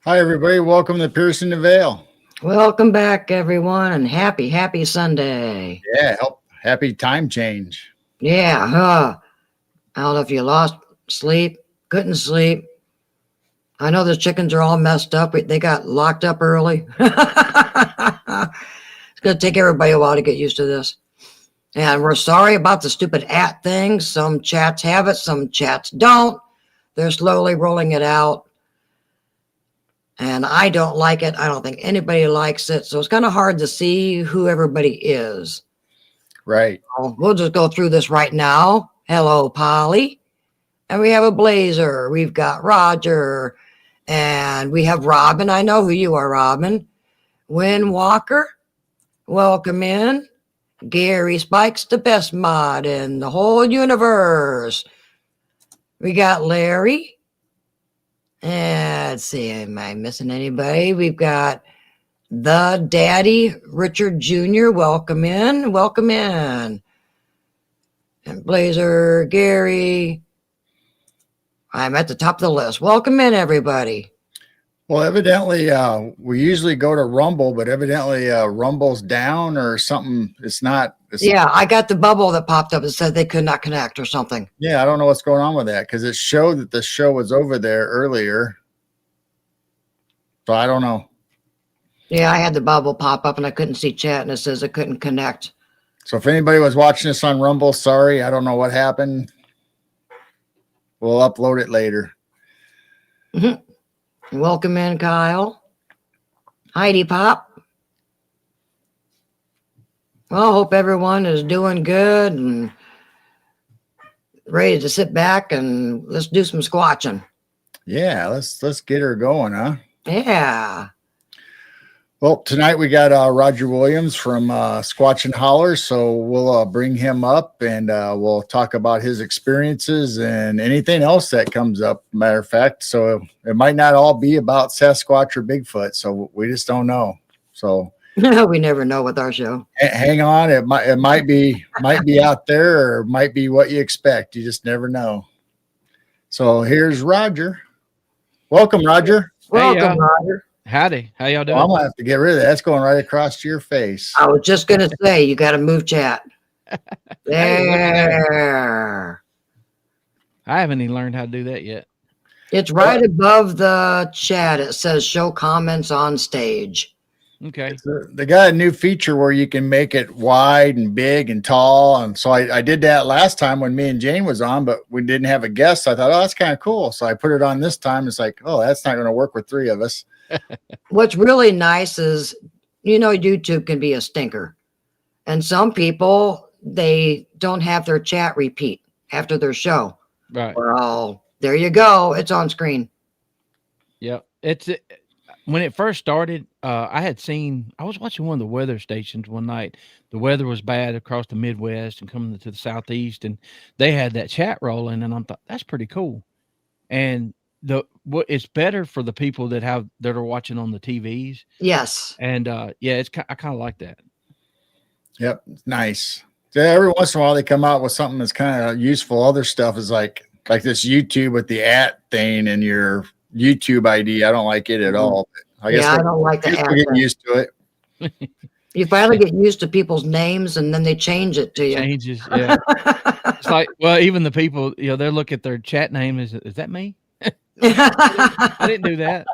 Hi, everybody. Welcome to Piercing the Veil. Welcome back, everyone, and happy Sunday. Yeah, happy time change. Yeah, I don't know if you lost sleep, couldn't sleep. I know the chickens are all messed up. They got locked up early. It's going to take everybody a while to get used to this. And we're sorry about the stupid @ thing. Some chats have it, some chats don't. They're slowly rolling it out. And I don't like it. I don't think anybody likes it. So it's kind of hard to see who everybody is. Right. We'll just go through this right now. Hello, Polly. And we have a Blazer. We've got Roger. And we have Robin. I know who you are, Robin. Win Walker. Welcome in. Gary Spike's the best mod in the whole universe. We got Larry. And let's see, am I missing anybody? We've got the Daddy, Richard Jr. Welcome in. Welcome in. And Blazer, Gary. I'm at the top of the list. Welcome in, everybody. Well, evidently, we usually go to Rumble, but evidently Rumble's down or something. Yeah, I got the bubble that popped up and said they could not connect or something. Yeah, I don't know what's going on with that because it showed that the show was over there earlier. So I don't know. Yeah, I had the bubble pop up and I couldn't see chat and it says I couldn't connect. So if anybody was watching this on Rumble, sorry, I don't know what happened. We'll upload it later. Mm-hmm. Welcome in, Kyle. Heidi Pop. Well, hope everyone is doing good and ready to sit back and let's do some squatching. Yeah, let's get her going, huh? Yeah. Well, tonight we got Roger Williams from Squatchin Holler, so we'll bring him up and we'll talk about his experiences and anything else that comes up, matter of fact. So it might not all be about Sasquatch or Bigfoot, so we just don't know. So we never know with our show. Hang on, it might be out there or it might be what you expect. You just never know. So here's Roger. Welcome, Roger. Welcome, Roger. Howdy. How y'all doing? Well, I'm going to have to get rid of that. That's going right across your face. I was just going to say, you got to move chat. There. I haven't even learned how to do that yet. It's right above the chat. It says show comments on stage. Okay. They got a new feature where you can make it wide and big and tall. And so I did that last time when me and Jane was on, but we didn't have a guest. So I thought, oh, that's kind of cool. So I put it on this time. It's like, oh, that's not going to work with three of us. What's really nice is, YouTube can be a stinker. And some people, they don't have their chat repeat after their show. Right. Well, there you go. It's on screen. Yeah. When it first started, I was watching one of the weather stations one night. The weather was bad across the Midwest and coming to the Southeast, and they had that chat rolling, and I thought that's pretty cool. And it's better for the people that are watching on the TVs. Yes. And I kind of like that. Yep, nice. So every once in a while they come out with something that's kind of useful. Other stuff is like this YouTube with the @ thing and your YouTube ID. I don't like it at all. I guess I don't like that. Get used to it. You finally get used to people's names and then they change it to you. Changes, yeah. It's like, well, even the people, they look at their chat name. Is that me? I didn't do that.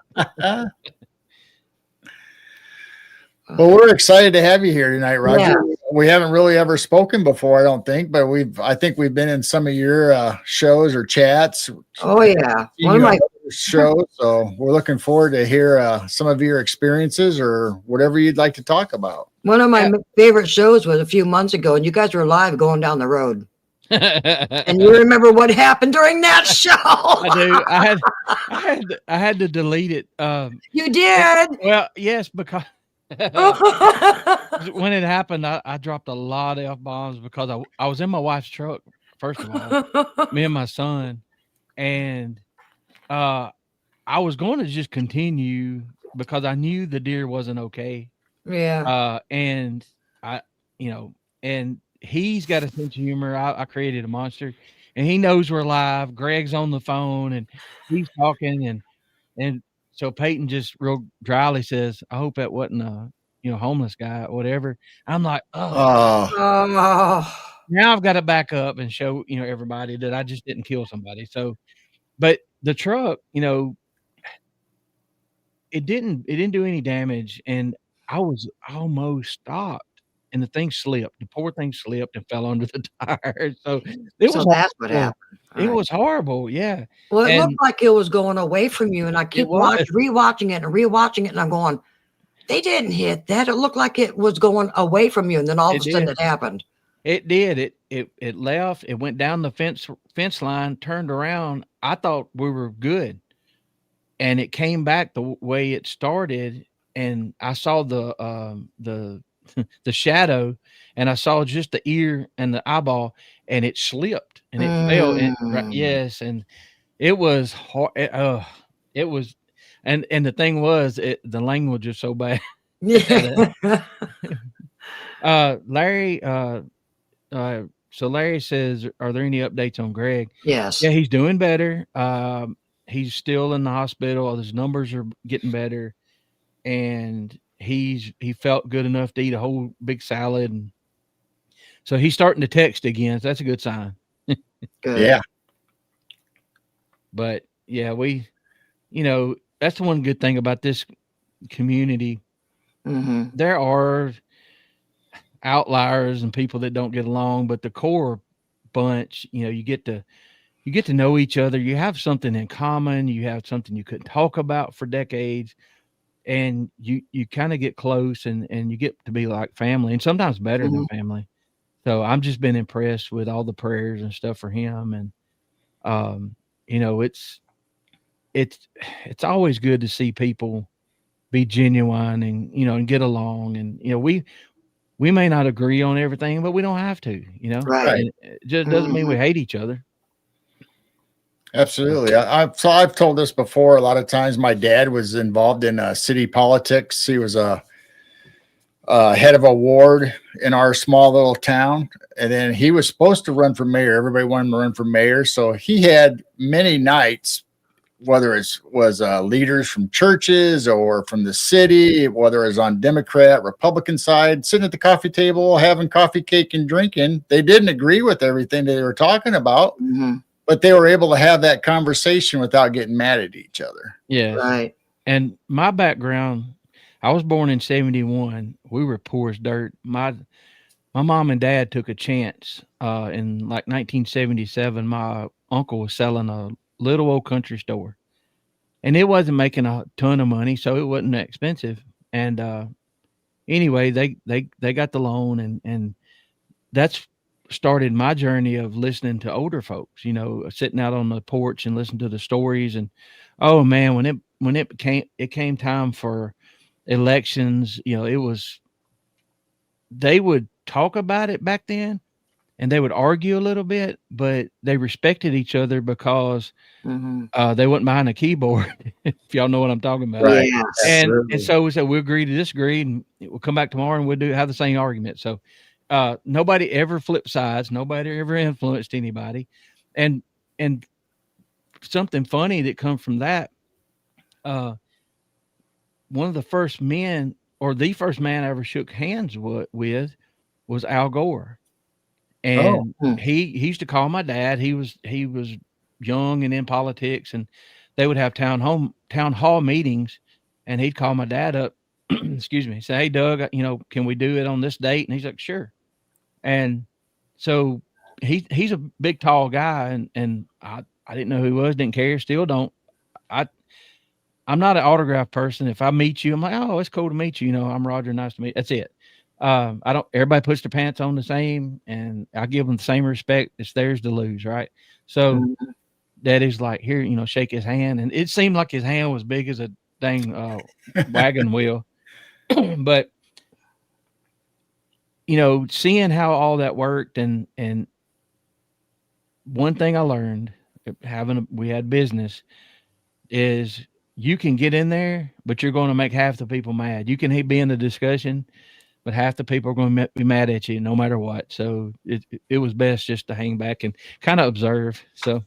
Well, we're excited to have you here tonight, Roger. Yeah. We haven't really ever spoken before, I don't think, but I think we've been in some of your shows or chats. Oh yeah, one of my shows. So we're looking forward to hear some of your experiences or whatever you'd like to talk about. One of my favorite shows was a few months ago, and you guys were live going down the road. And you remember what happened during that show? I do. I had to delete it. You did? Well, yes, because when it happened, I dropped a lot of F-bombs because I was in my wife's truck, first of all, me and my son, and I was going to just continue because I knew the deer wasn't okay. Yeah. And and he's got a sense of humor. I created a monster, and he knows we're live. Greg's on the phone, and he's talking, and So Peyton just real dryly says, "I hope that wasn't a homeless guy or whatever." I'm like, "Oh, Oh, now I've got to back up and show everybody that I just didn't kill somebody." So, but the truck, it didn't do any damage, and I was almost stopped, and the thing slipped. The poor thing slipped and fell under the tire. So it was so that's what horrible. happened. It Right. was horrible, yeah, Well, it looked and like it was going away from you, and I it keep was. rewatching it and rewatching it, and I'm going, they didn't hit that. It looked like it was going away from you, and then all of It a sudden did. it happened. It did. It left. It went down the fence line, turned around. I thought we were good, and it came back the way it started, and I saw the the shadow, and I saw just the ear and the eyeball, and it slipped and it fell. Mm. Yes, and it was hard. It was, and the thing was, the language was so bad. Yeah. Larry. So Larry says, "Are there any updates on Greg?" Yes. Yeah, he's doing better. He's still in the hospital. His numbers are getting better, and he felt good enough to eat a whole big salad, and so he's starting to text again. So that's a good sign. Good. Yeah. But yeah, that's the one good thing about this community. Mm-hmm. There are outliers and people that don't get along, but the core bunch, you get to know each other. You have something in common. You have something you couldn't talk about for decades, and you kind of get close, and you get to be like family, and sometimes better than family. So I'm just been impressed with all the prayers and stuff for him, and it's always good to see people be genuine and and get along, and we may not agree on everything, but we don't have to, Right. Right. and it just doesn't mean we hate each other. Absolutely. I've told this before. A lot of times, my dad was involved in city politics. He was a head of a ward in our small little town, and then he was supposed to run for mayor. Everybody wanted him to run for mayor, so he had many nights, whether it was leaders from churches or from the city, whether it was on Democrat, Republican side, sitting at the coffee table, having coffee, cake, and drinking. They didn't agree with everything they were talking about, but they were able to have that conversation without getting mad at each other. Yeah. Right. And my background, I was born in 71. We were poor as dirt. My mom and dad took a chance in like 1977. My uncle was selling a little old country store, and it wasn't making a ton of money, so it wasn't that expensive. And anyway, they got the loan, and that's started my journey of listening to older folks, sitting out on the porch and listening to the stories. And oh man, when it came time for elections, they would talk about it back then, and they would argue a little bit, but they respected each other because they wasn't behind a keyboard. If y'all know what I'm talking about. Right. Yes. And Absolutely. so we said we'll agree to disagree, and we'll come back tomorrow and we'll have the same argument. So nobody ever flipped sides. Nobody ever influenced anybody. And something funny that come from that, one of the first men, or the first man I ever shook hands with was Al Gore. And he used to call my dad. He was young and in politics, and they would have town hall meetings, and he'd call my dad up, excuse me, say, "Hey Doug, can we do it on this date?" And he's like, "Sure." And so he's a big tall guy, and I didn't know who he was, didn't care, still don't. I'm not an autograph person. If I meet you, I'm like, "Oh, it's cool to meet you. I'm Roger. Nice to meet you." That's it. I don't. Everybody puts their pants on the same, and I give them the same respect. It's theirs to lose, right? So Daddy's like, "Here, shake his hand," and it seemed like his hand was big as a dang wagon wheel. But seeing how all that worked, and one thing I learned we had business is you can get in there, but you're going to make half the people mad. You can be in the discussion, but half the people are going to be mad at you no matter what. So it was best just to hang back and kind of observe. So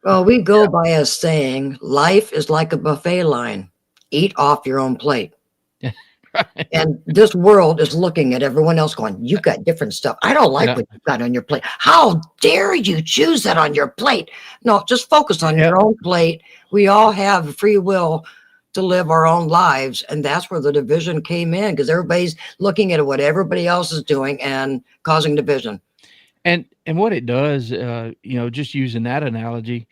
Well, we go by a saying, life is like a buffet line. Eat off your own plate. And this world is looking at everyone else going, you've got different stuff. I don't like what you've got on your plate. How dare you choose that on your plate? No, just focus on your own plate. We all have free will to live our own lives. And that's where the division came in, because everybody's looking at what everybody else is doing and causing division. And what it does, just using that analogy,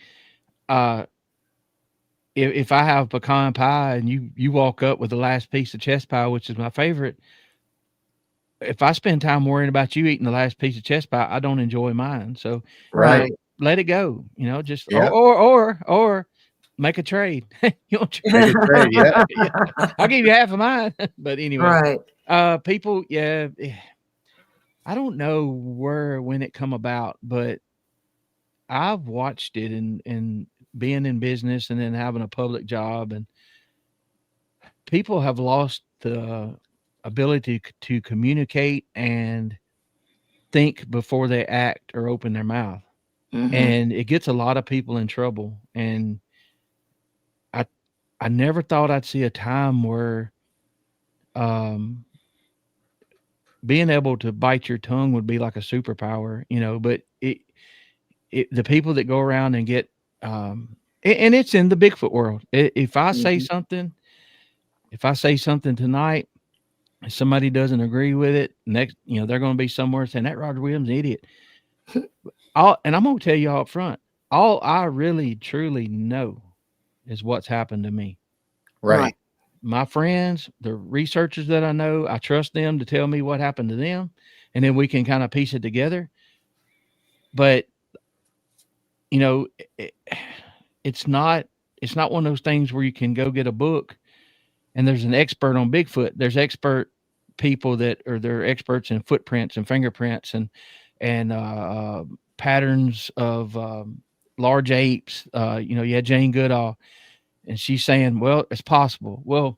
if I have pecan pie and you walk up with the last piece of chest pie, which is my favorite, if I spend time worrying about you eating the last piece of chest pie, I don't enjoy mine. So Right. let it go, just or make a trade. You want Make a trade, yeah. I'll give you half of mine. But anyway, right. People, I don't know when it come about, but I've watched it and being in business and then having a public job, and people have lost the ability to communicate and think before they act or open their mouth. Mhm. And it gets a lot of people in trouble. And I never thought I'd see a time where being able to bite your tongue would be like a superpower, but the people that go around and get and it's in the Bigfoot world. If I say something tonight, if somebody doesn't agree with it, next, they're going to be somewhere saying that Roger Williams is an idiot. And I'm going to tell you all up front, all I really truly know is what's happened to me. Right. My friends, the researchers that I know, I trust them to tell me what happened to them, and then we can kind of piece it together. But it's not one of those things where you can go get a book and there's an expert on Bigfoot. There's expert people they're experts in footprints and fingerprints and patterns of large apes. You had Jane Goodall, and she's saying, well, it's possible. Well,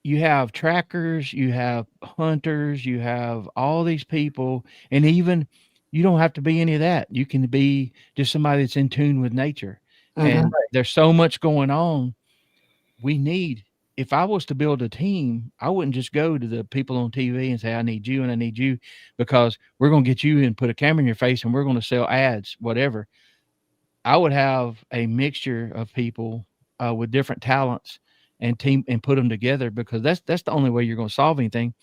you have trackers, you have hunters, you have all these people, and even you don't have to be any of that. You can be just somebody that's in tune with nature. And there's so much going on. If I was to build a team, I wouldn't just go to the people on TV and say, I need you and I need you, because we're going to get you and put a camera in your face and we're going to sell ads, whatever. I would have a mixture of people with different talents and put them together, because that's the only way you're going to solve anything.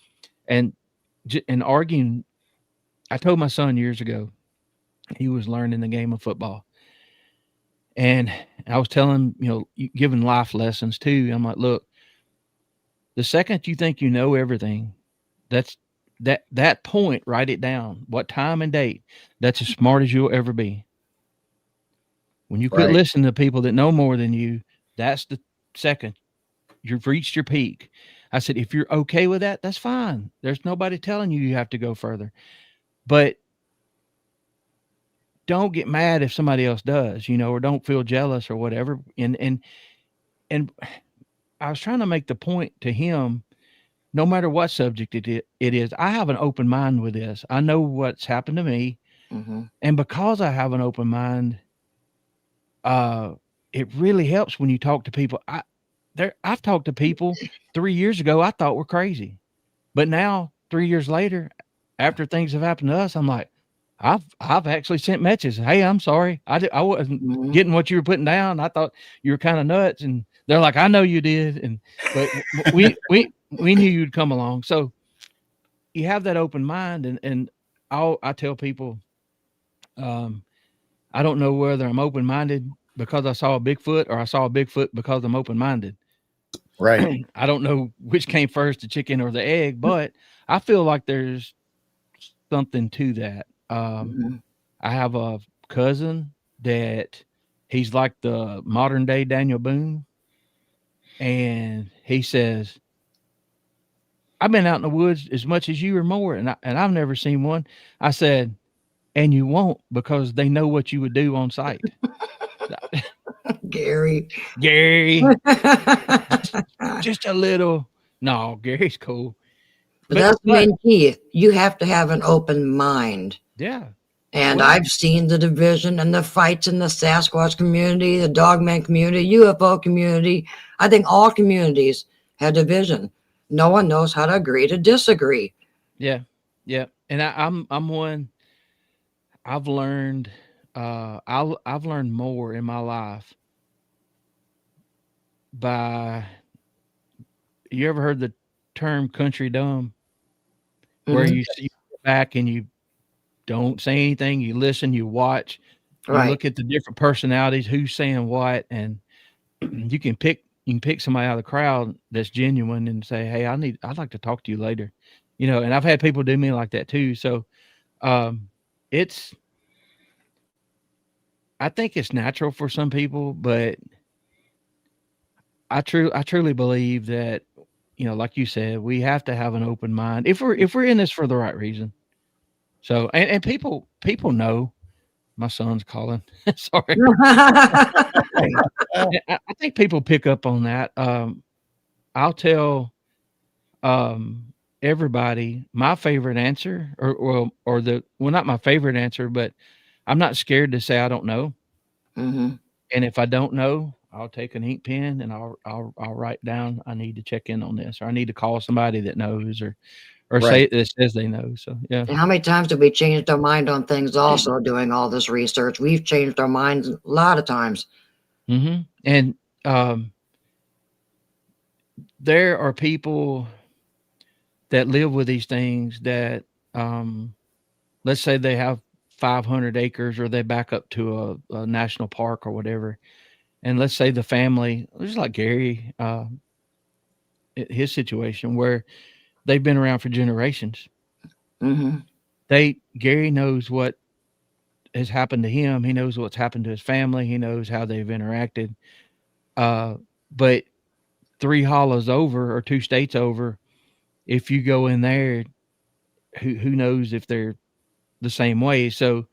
And arguing, I told my son years ago, he was learning the game of football, and I was telling him, giving life lessons too. I'm like, look, the second you think you know everything, that's that point, write it down, what time and date. That's as smart as you'll ever be. When you quit listening to people that know more than you, that's the second you've reached your peak. I said, if you're okay with that, that's fine. There's nobody telling you have to go further, but don't get mad if somebody else does, or don't feel jealous or whatever. And I was trying to make the point to him, no matter what subject it is, I have an open mind with this. I know what's happened to me. And because I have an open mind, it really helps when you talk to people. I've talked to people 3 years ago I thought were crazy, but now 3 years later, after things have happened to us, I'm like, I've actually sent messages. Hey, I'm sorry. I wasn't getting what you were putting down. I thought you were kind of nuts. And they're like, I know you did. But we knew you'd come along. So you have that open mind. And I tell people, I don't know whether I'm open-minded because I saw a Bigfoot or I saw a Bigfoot because I'm open-minded. Right. I don't know which came first, the chicken or the egg, but I feel like there's something to that. I have a cousin that he's like the modern day Daniel Boone. And he says, I've been out in the woods as much as you or more, and I've never seen one. I said, and you won't, because they know what you would do on site. Gary. just a little. No, Gary's cool. But that's the main key. You have to have an open mind. Yeah. And Well, I've seen the division and the fights in the Sasquatch community, the Dogman community, UFO community. I think all communities have division. No one knows how to agree to disagree. yeah, yeah. And I'm one. I've learned. I've learned more in my life by. You ever heard the term country dumb? Where Mhm. you sit back and you don't say anything, you listen, you watch, you Right. look at the different personalities, who's saying what, and you can pick somebody out of the crowd that's genuine and say, "Hey, I'd like to talk to you later." And I've had people do me like that too. So, um, it's I think it's natural for some people, but I truly believe that, like you said, we have to have an open mind if we're in this for the right reason. So, and people know. My son's calling. Sorry. I think people pick up on that. I'll tell everybody my favorite answer, or not my favorite answer, but I'm not scared to say I don't know. Mhm. And if I don't know, I'll take an ink pen and I'll write down I need to check in on this, or I need to call somebody that knows, or Right. say that says they know. So yeah. And how many times have we changed our mind on things also doing all this research? We've changed our minds a lot of times. And um, there are people that live with these things that um, let's say they have 500 acres, or they back up to a national park or whatever. And let's say the family, just like Gary, his situation where they've been around for generations. Mhm. Gary knows what has happened to him. He knows what's happened to his family. He knows how they've interacted. But three hollows over, or two states over, if you go in there, who knows if they're the same way. So,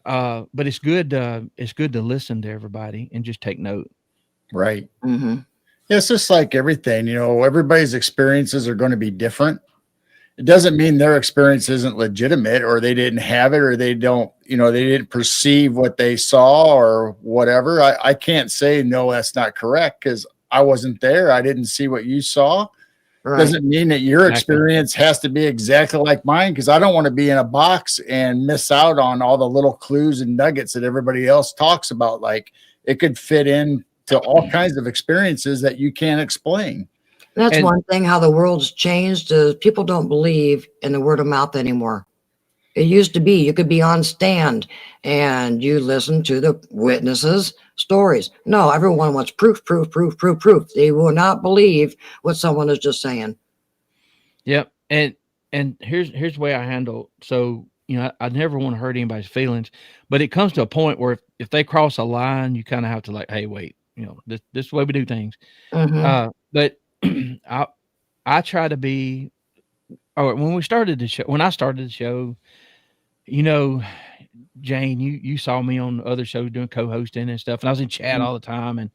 but it's good to listen to everybody and just take note. Right. Mhm. Yeah, it's just like everything, everybody's experiences are going to be different. It doesn't mean their experience isn't legitimate, or they didn't have it, or they don't, they didn't perceive what they saw or whatever. I can't say, no, that's not correct, because I wasn't there. I didn't see what you saw. Right. Doesn't mean that your Exactly. experience has to be exactly like mine, because I don't want to be in a box and miss out on all the little clues and nuggets that everybody else talks about. Like, it could fit in to all kinds of experiences that you can't explain. That's And one thing how the world's changed is people don't believe in the word of mouth anymore. It used to be you could be on stand and you listen to the witnesses' stories. No, everyone wants proof, proof, proof, proof, proof. They will not believe what someone is just saying. yep. And here's the way I handle. So, I never want to hurt anybody's feelings, but it comes to a point where if they cross a line, you kind of have to, like, hey, wait, this is the way we do things. Mhm. But I try to be. Oh, when I started the show, you know, Jane, you saw me on other shows doing co-hosting and stuff, and I was in chat all the time, and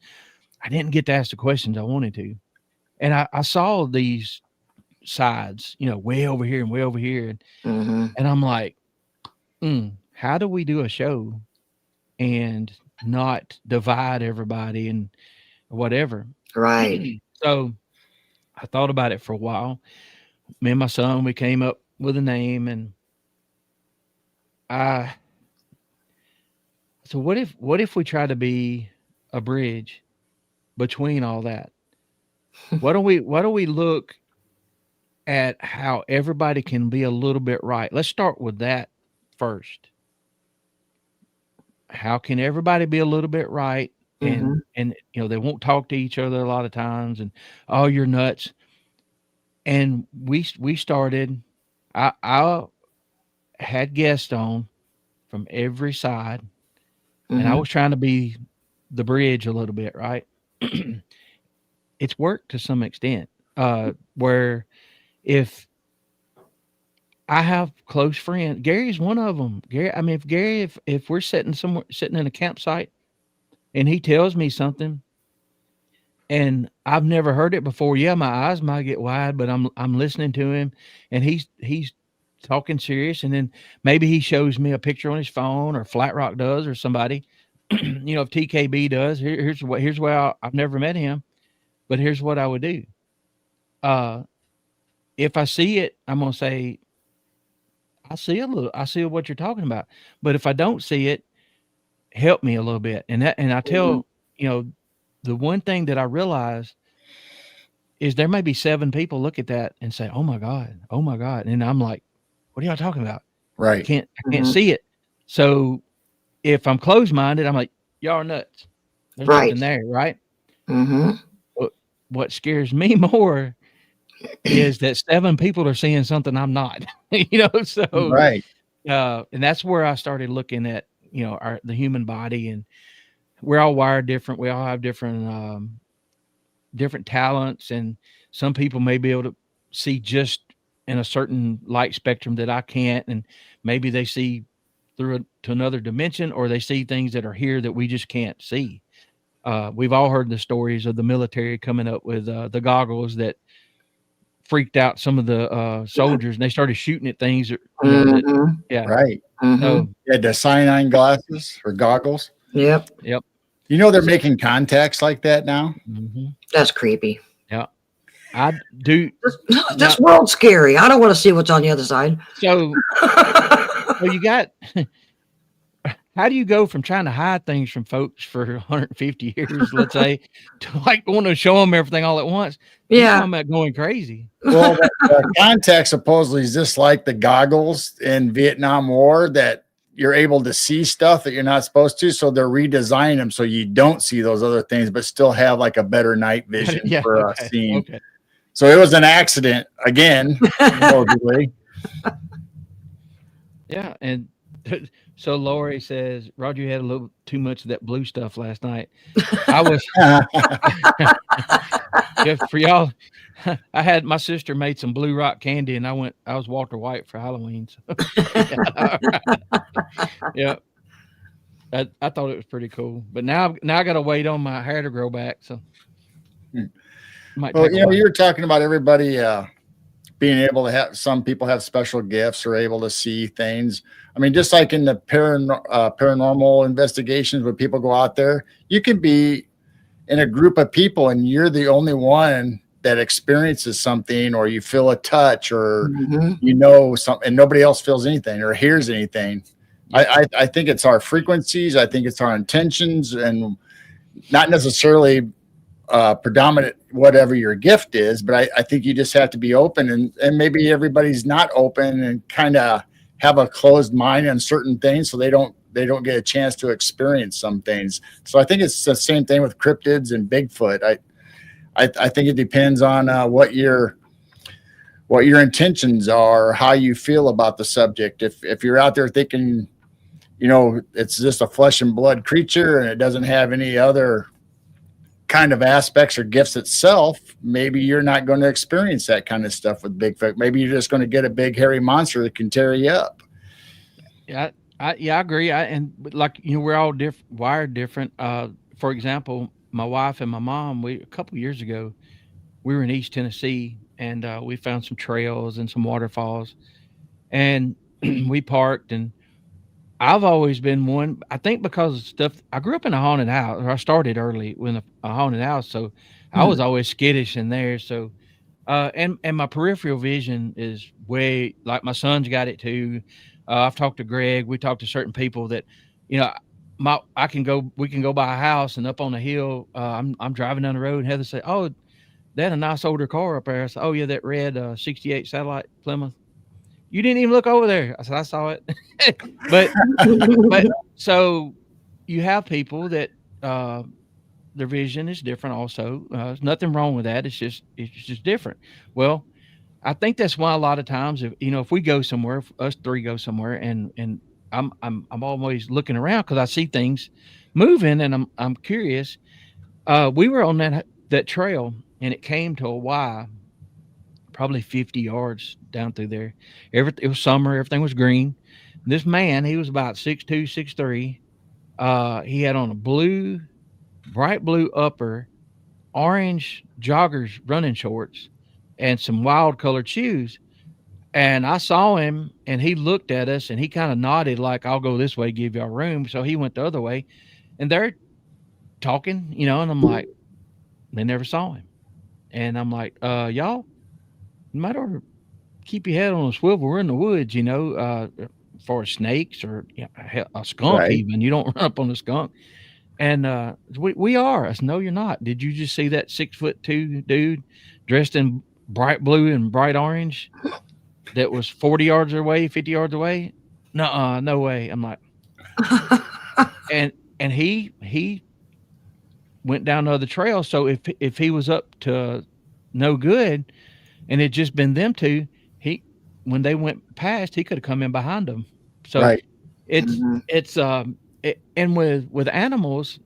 I didn't get to ask the questions I wanted to. And I saw these sides, way over here and way over here, Mhm. and I'm like, how do we do a show and not divide everybody and whatever? Right. So I thought about it for a while. Me and my son, we came up with a name, and I so what if we try to be a bridge between all that? Why don't we look at how everybody can be a little bit right? Let's start with that first. How can everybody be a little bit right? And Mhm. and they won't talk to each other a lot of times, and, oh, you're nuts. And we started. I had guests on from every side, and I Mhm. was trying to be the bridge a little bit, right? It's worked to some extent. Where if I have close friends, Gary's one of them. Gary, I mean, if we're sitting in a campsite, and he tells me something, and I've never heard it before, yeah, my eyes might get wide, but I'm listening to him, and he's talking serious, and then maybe he shows me a picture on his phone, or Flat Rock does, or somebody. If TKB does, here's where I've never met him, but here's what I would do. If I see it, I'm gonna say, I see what you're talking about. But if I don't see it, help me a little bit. And I tell, the one thing that I realized is there may be 7 people look at that and say, oh my God. And I'm like, what are y'all talking about? Right. I can't see it. So if I'm closed-minded, I'm like, y'all are nuts. There's nothing there, right? But what scares me more is that 7 people are seeing something I'm not, so right. And that's where I started looking at, the human body, and we're all wired different. We all have different talents, and some people may be able to see just in a certain light spectrum that I can't, and maybe they see through to another dimension, or they see things that are here that we just can't see. We've all heard the stories of the military coming up with the goggles that freaked out some of the soldiers, and they started shooting at things. Right. So, the cyanide glasses or goggles. Yep. They're making contacts like that now. That's creepy. Yeah, I do. This world's scary. I don't want to see what's on the other side. So, well, you got. How do you go from trying to hide things from folks for 150 years, let's say, to like want to show them everything all at once? Yeah, I'm about going crazy. Well, the contact supposedly is just like the goggles in Vietnam War that you're able to see stuff that you're not supposed to. So they're redesigning them so you don't see those other things, but still have like a better night vision for seeing. Okay. So it was an accident again, supposedly. Yeah, and so Lori says, Roger, you had a little too much of that blue stuff last night. I was for y'all. I had my sister made some blue rock candy, and I was Walter White for Halloween. So. Yeah. I thought it was pretty cool, but now I got to wait on my hair to grow back. So, you were talking about everybody being able to have. Some people have special gifts or able to see things. I mean, just like in the paranormal investigations, when people go out there, you can be in a group of people and you're the only one that experiences something, or you feel a touch, or something, and nobody else feels anything or hears anything. I think it's our frequencies. I think it's our intentions, and not necessarily predominant whatever your gift is, but I think you just have to be open, and maybe everybody's not open and kind of have a closed mind on certain things, so they don't get a chance to experience some things. So I think it's the same thing with cryptids and Bigfoot. I think it depends on what your intentions are, how you feel about the subject. If you're out there thinking, it's just a flesh and blood creature and it doesn't have any other kind of aspects or gifts itself, maybe you're not going to experience that kind of stuff with Bigfoot. Maybe you're just going to get a big hairy monster that can tear you up. Yeah, I agree. We're all wired different. For example, my wife and my mom, a couple years ago, we were in East Tennessee, and we found some trails and some waterfalls, and we parked. And I've always been one, I think, because of stuff. I grew up in a haunted house. Or I started early with a haunted house, so I was always skittish in there. So, and my peripheral vision is way, like my son's got it too. I've talked to Greg. We talked to certain people that, we can go by a house, and up on the hill, I'm driving down the road, and Heather say, "Oh, they had a nice older car up there." I said, "Oh yeah, that red 68 Satellite Plymouth." You didn't even look over there. I said, "I saw it." but so you have people that their vision is different also. There's nothing wrong with that. It's just different. Well, I think that's why a lot of times, if we go somewhere, if us three go somewhere, and I'm always looking around because I see things moving, and I'm curious. We were on that trail, and it came to a Y, probably 50 yards down through there. It was summer, everything was green. This man, he was about 6'2", 6'3". He had on a bright blue upper, orange joggers, running shorts, and some wild colored shoes. And I saw him, and he looked at us, and he kind of nodded like, "I'll go this way, give y'all room." So he went the other way, and they're talking, and I'm like, they never saw him, and I'm like, y'all, you might ought to keep your head on a swivel. We're in the woods, for snakes or a skunk. Right. Even you don't run up on a skunk. And we are. I said, no, you're not. Did you just see that 6'2" dude dressed in bright blue and bright orange that was 40 yards away, 50 yards away? No way. I'm like, and he went down the other trail. So if he was up to no good and it just been them two, when they went past, he could have come in behind them. So Right. it's and with animals,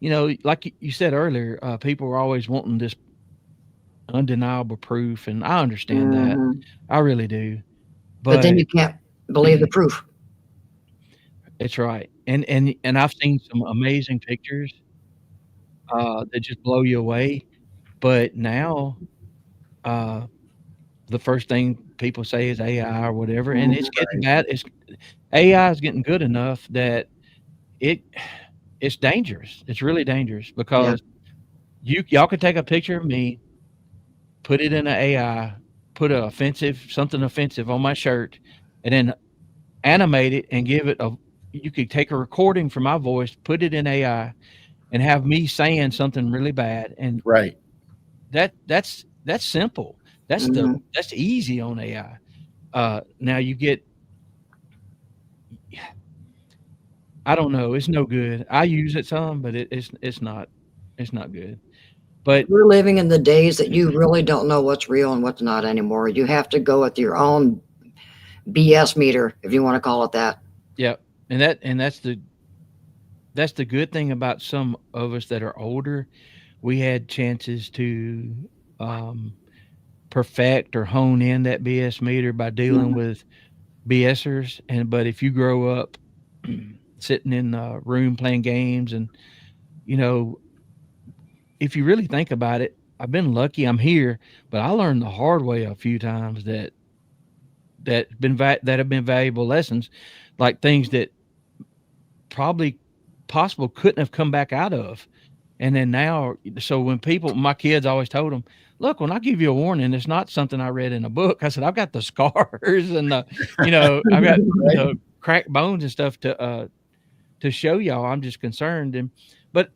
like you said earlier, people are always wanting this undeniable proof, and I understand that. I really do. But then you can't believe the proof. It's right. And I've seen some amazing pictures that just blow you away. But now the first thing people say is AI or whatever, and it's getting bad. AI is getting good enough that it's dangerous. It's really dangerous because y'all could take a picture of me, put it in an AI, put something offensive on my shirt, and then animate it and give it you could take a recording from my voice, put it in AI, and have me saying something really bad. And Right. that's simple. That's easy on AI. Now you get, I don't know, it's no good. I use it some, but it's not good. But we're living in the days that you really don't know what's real and what's not anymore. You have to go with your own BS meter, if you want to call it that. Yeah, and that's the good thing about some of us that are older. We had chances to perfect or hone in that BS meter by dealing with BSers. But if you grow up sitting in a room playing games, and if you really think about it, I've been lucky I'm here, but I learned the hard way a few times that have been valuable lessons, like things that probably possible couldn't have come back out of. And then now, so when my kids always told them, look, when I give you a warning, it's not something I read in a book. I said, I've got the scars and I've got the cracked bones and stuff to show y'all. I'm just concerned. And, but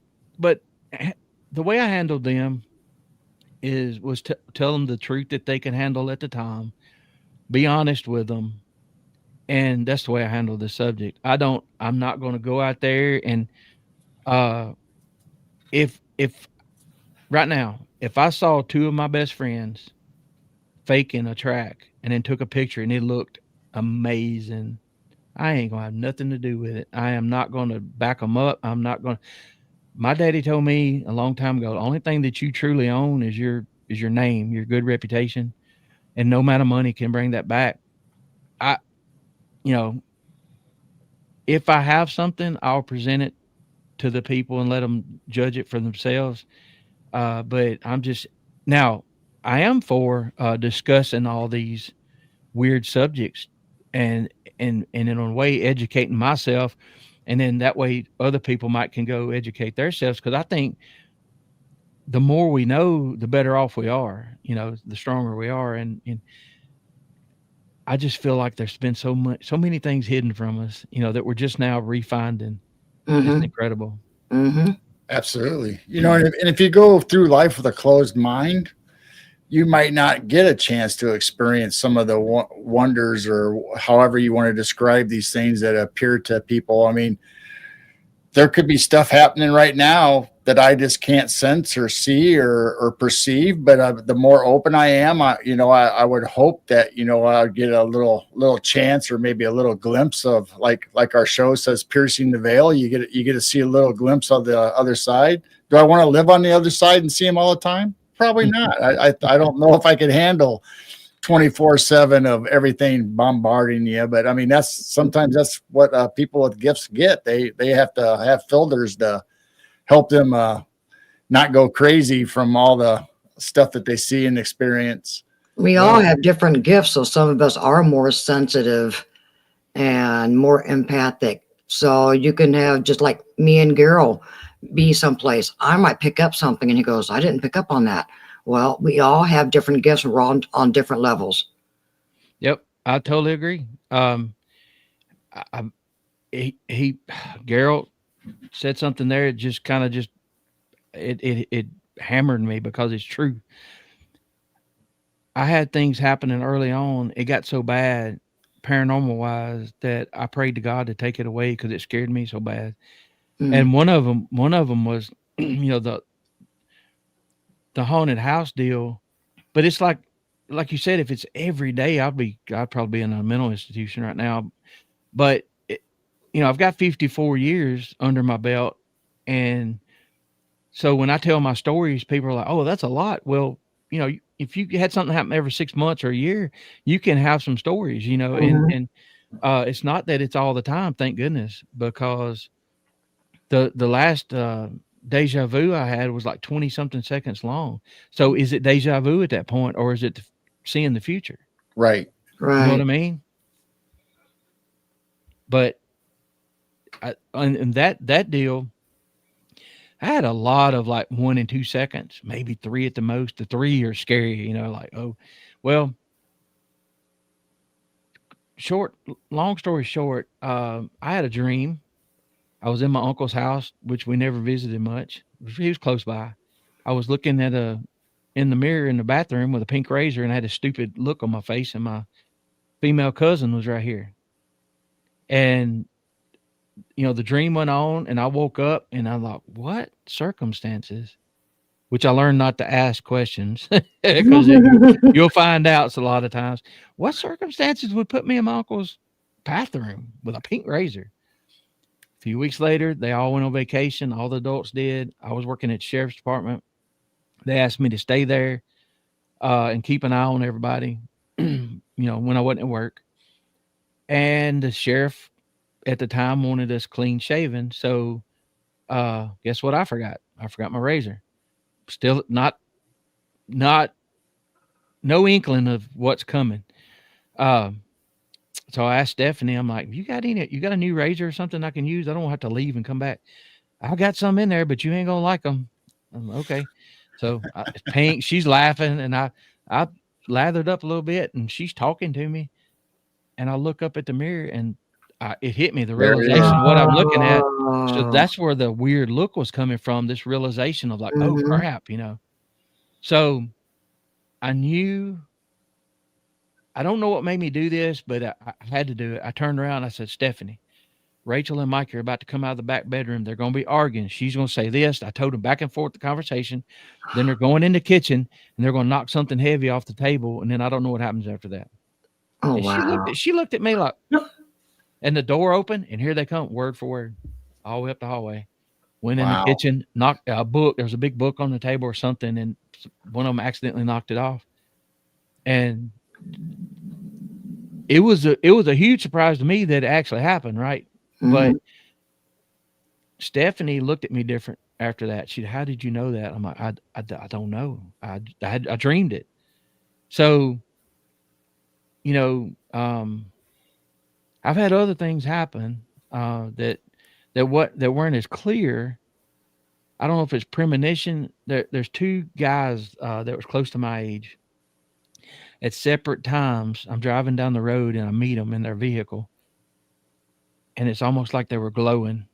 the way I handled them was to tell them the truth that they can handle at the time, be honest with them. And that's the way I handle the subject. I'm not going to go out there and, if right now, if I saw two of my best friends faking a track and then took a picture and it looked amazing, I ain't going to have nothing to do with it. I am not going to back them up. My daddy told me a long time ago, the only thing that you truly own is your name, your good reputation, and no amount of money can bring that back. If I have something, I'll present it to the people and let them judge it for themselves. But I am for discussing all these weird subjects and in a way educating myself, and then that way other people can go educate themselves, because I think the more we know, the better off we are, the stronger we are. And I just feel like there's been so many things hidden from us, that we're just now refinding. It's incredible. Absolutely. And if you go through life with a closed mind, you might not get a chance to experience some of the wonders, or however you want to describe these things that appear to people. I mean, there could be stuff happening right now that I just can't sense or see or perceive. But the more open I am, I would hope that, I'll get a little chance, or maybe a little glimpse of, like our show says, piercing the veil. You get to see a little glimpse of the other side. Do I want to live on the other side and see them all the time? Probably not. I don't know if I could handle 24/7 of everything bombarding you. But I mean, sometimes that's what people with gifts get. They have to have filters to help them not go crazy from all the stuff that they see and experience. We all have different gifts, so some of us are more sensitive and more empathic. So you can have, just like me and Geryl, be someplace. I might pick up something and he goes, I didn't pick up on that. Well, we all have different gifts. We're all on different levels. Yep, I totally agree. He Geryl said something there. It just kind of it hammered me because it's true. I had things happening early on. It got so bad, paranormal wise, that I prayed to God to take it away because it scared me so bad. And one of them was, the haunted house deal. But it's like you said, if it's every day, I'd probably be in a mental institution right now. But I've got 54 years under my belt, and so when I tell my stories, people are like, "Oh, that's a lot." Well, if you had something happen every 6 months or a year, you can have some stories, and it's not that it's all the time, thank goodness, because the last deja vu I had was like 20 something seconds long. So is it deja vu at that point, or is it seeing the future? Right. You know what I mean? But and that deal, I had a lot of like 1 and 2 seconds, maybe 3 at the most. The 3 are scary, like, oh, well, long story short, I had a dream. I was in my uncle's house, which we never visited much. He was close by. I was looking at in the mirror in the bathroom with a pink razor, and I had a stupid look on my face, and my female cousin was right here. And the dream went on, and I woke up, and I thought, what circumstances? Which I learned not to ask questions, because you'll find out a lot of times. What circumstances would put me in my uncle's bathroom with a pink razor? A few weeks later, they all went on vacation. All the adults did. I was working at the sheriff's department. They asked me to stay there and keep an eye on everybody, when I wasn't at work. And the sheriff at the time wanted us clean shaven. So guess what I forgot? I forgot my razor. Still not no inkling of what's coming. So I asked Stephanie, I'm like, you got a new razor or something I can use? I don't have to leave and come back. I got some in there, but you ain't gonna like them. I'm like, okay. So it's pink. She's laughing, and I lathered up a little bit, and she's talking to me, and I look up at the mirror, and it hit me, the realization of what I'm looking at. So that's where the weird look was coming from. This realization of like, oh crap, So I knew. I don't know what made me do this, but I had to do it. I turned around. I said, Stephanie, Rachel and Mike are about to come out of the back bedroom. They're going to be arguing. She's going to say this. I told them back and forth the conversation. Then they're going in the kitchen, and they're going to knock something heavy off the table. And then I don't know what happens after that. Oh, and wow. She looked at me like, and the door opened, and here they come, word for word, all the way up the hallway. Went in the kitchen, knocked a book. There was a big book on the table or something, and one of them accidentally knocked it off. And it was a huge surprise to me that it actually happened, right? But Stephanie looked at me different after that. She said, how did you know that? I'm like, I don't know. I dreamed it. So, I've had other things happen that weren't as clear. I don't know if it's premonition. There's 2 guys that was close to my age. At separate times, I'm driving down the road and I meet them in their vehicle, and it's almost like they were glowing.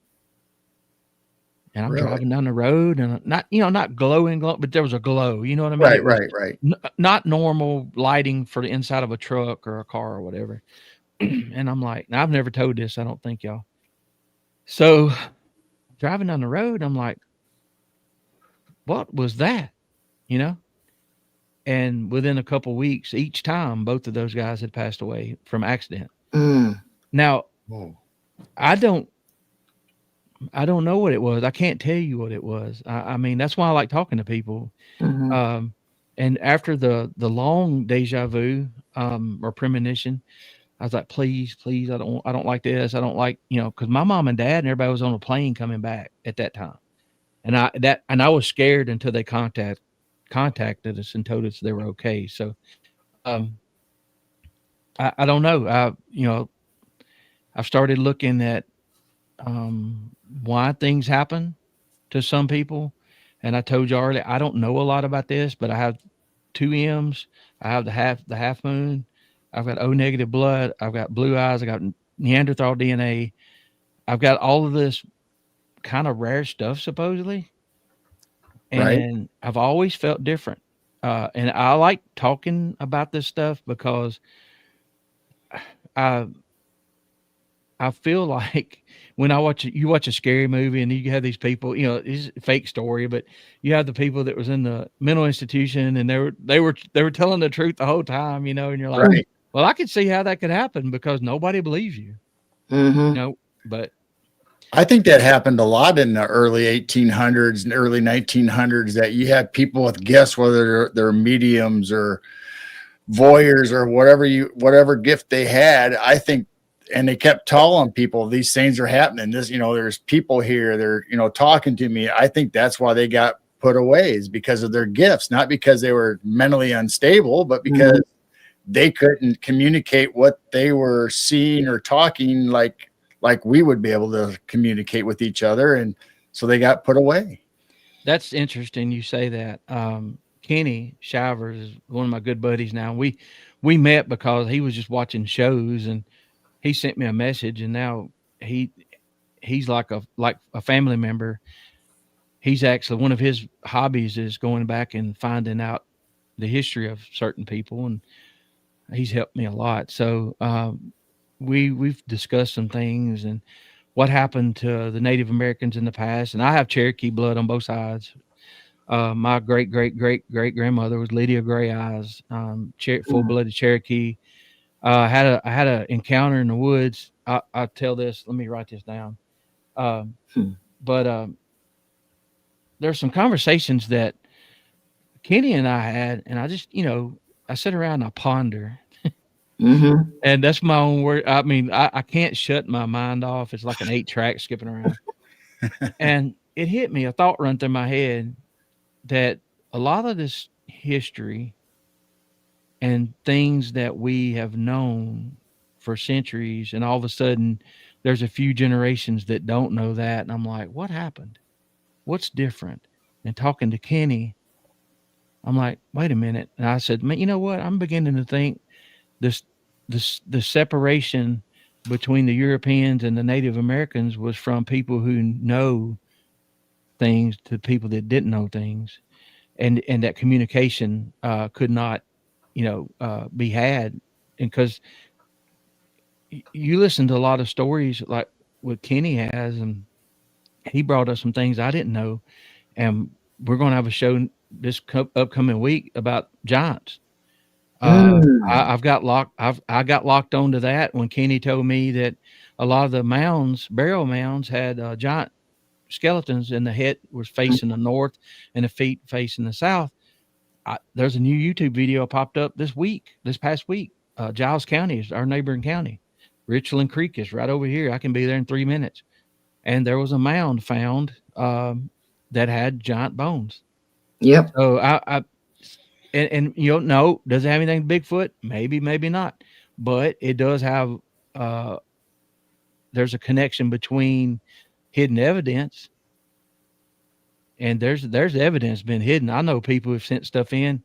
And I'm driving down the road, and not glowing, but there was a glow. You know what I mean? Right. Not normal lighting for the inside of a truck or a car or whatever. And I'm like, now I've never told this, I don't think, y'all. So driving down the road, I'm like, what was that? And within a couple of weeks, each time, both of those guys had passed away from accident. Now, I don't know what it was. I can't tell you what it was. I mean, that's why I like talking to people. And after the long deja vu or premonition, I was like, please, I don't like this. I don't like, because my mom and dad and everybody was on a plane coming back at that time. And I was scared until they contacted us and told us they were okay. So um, I don't know. I've started looking at why things happen to some people. And I told you already, I don't know a lot about this, but I have two M's. I have the half moon. I've got O negative blood. I've got blue eyes. I got Neanderthal DNA. I've got all of this kind of rare stuff supposedly, Right. and I've always felt different. And I like talking about this stuff because I I feel like when you watch a scary movie and you have these people, it's a fake story, but you have the people that was in the mental institution and they were telling the truth the whole time, and you're like, Right. well, I could see how that could happen because nobody believes you, Mm-hmm. but I think that happened a lot in the early 1800s and early 1900s that you had people with gifts, whether they're mediums or voyeurs or whatever gift they had. I think, and they kept telling people these things are happening. There's people here. They're, talking to me. I think that's why they got put away, is because of their gifts, not because they were mentally unstable, but because they couldn't communicate what they were seeing or talking like we would be able to communicate with each other. And so they got put away. that's interesting. You say that. Kenny Shivers is one of my good buddies now. We met because he was just watching shows and he sent me a message, and now he's like a family member. He's actually, one of his hobbies is going back and finding out the history of certain people, and he's helped me a lot. So we've discussed some things and what happened to the Native Americans in the past. And I have Cherokee blood on both sides. My great great great great grandmother was Lydia Gray Eyes, full blooded Cherokee. I had a encounter in the woods. I tell this. Let me write this down. Um, but there's some conversations that Kenny and I had, and I just, I sit around and I ponder. And that's my own word. I mean, I can't shut my mind off. It's like an 8-track skipping around. And it hit me, a thought run through my head that a lot of this history and things that we have known for centuries, and all of a sudden there's a few generations that don't know that. And I'm like, what happened? What's different? And talking to Kenny, I'm like, wait a minute. And I said, man, you know what? I'm beginning to think the separation between the Europeans and the Native Americans was from people who know things to people that didn't know things, and that communication could not, be had. And because you listen to a lot of stories like what Kenny has, and he brought us some things I didn't know, and we're going to have a show this upcoming week about giants. I got locked onto that when Kenny told me that a lot of the mounds, burial mounds, had giant skeletons, and the head was facing the north and the feet facing the south. There's a new YouTube video popped up this past week. Giles County is our neighboring county. Richland Creek is right over here. I can be there in 3 minutes. And there was a mound found that had giant bones. Yep. So and you don't know, does it have anything to Bigfoot? Maybe, maybe not. But it does have, there's a connection between hidden evidence, and there's evidence been hidden. I know people who've sent stuff in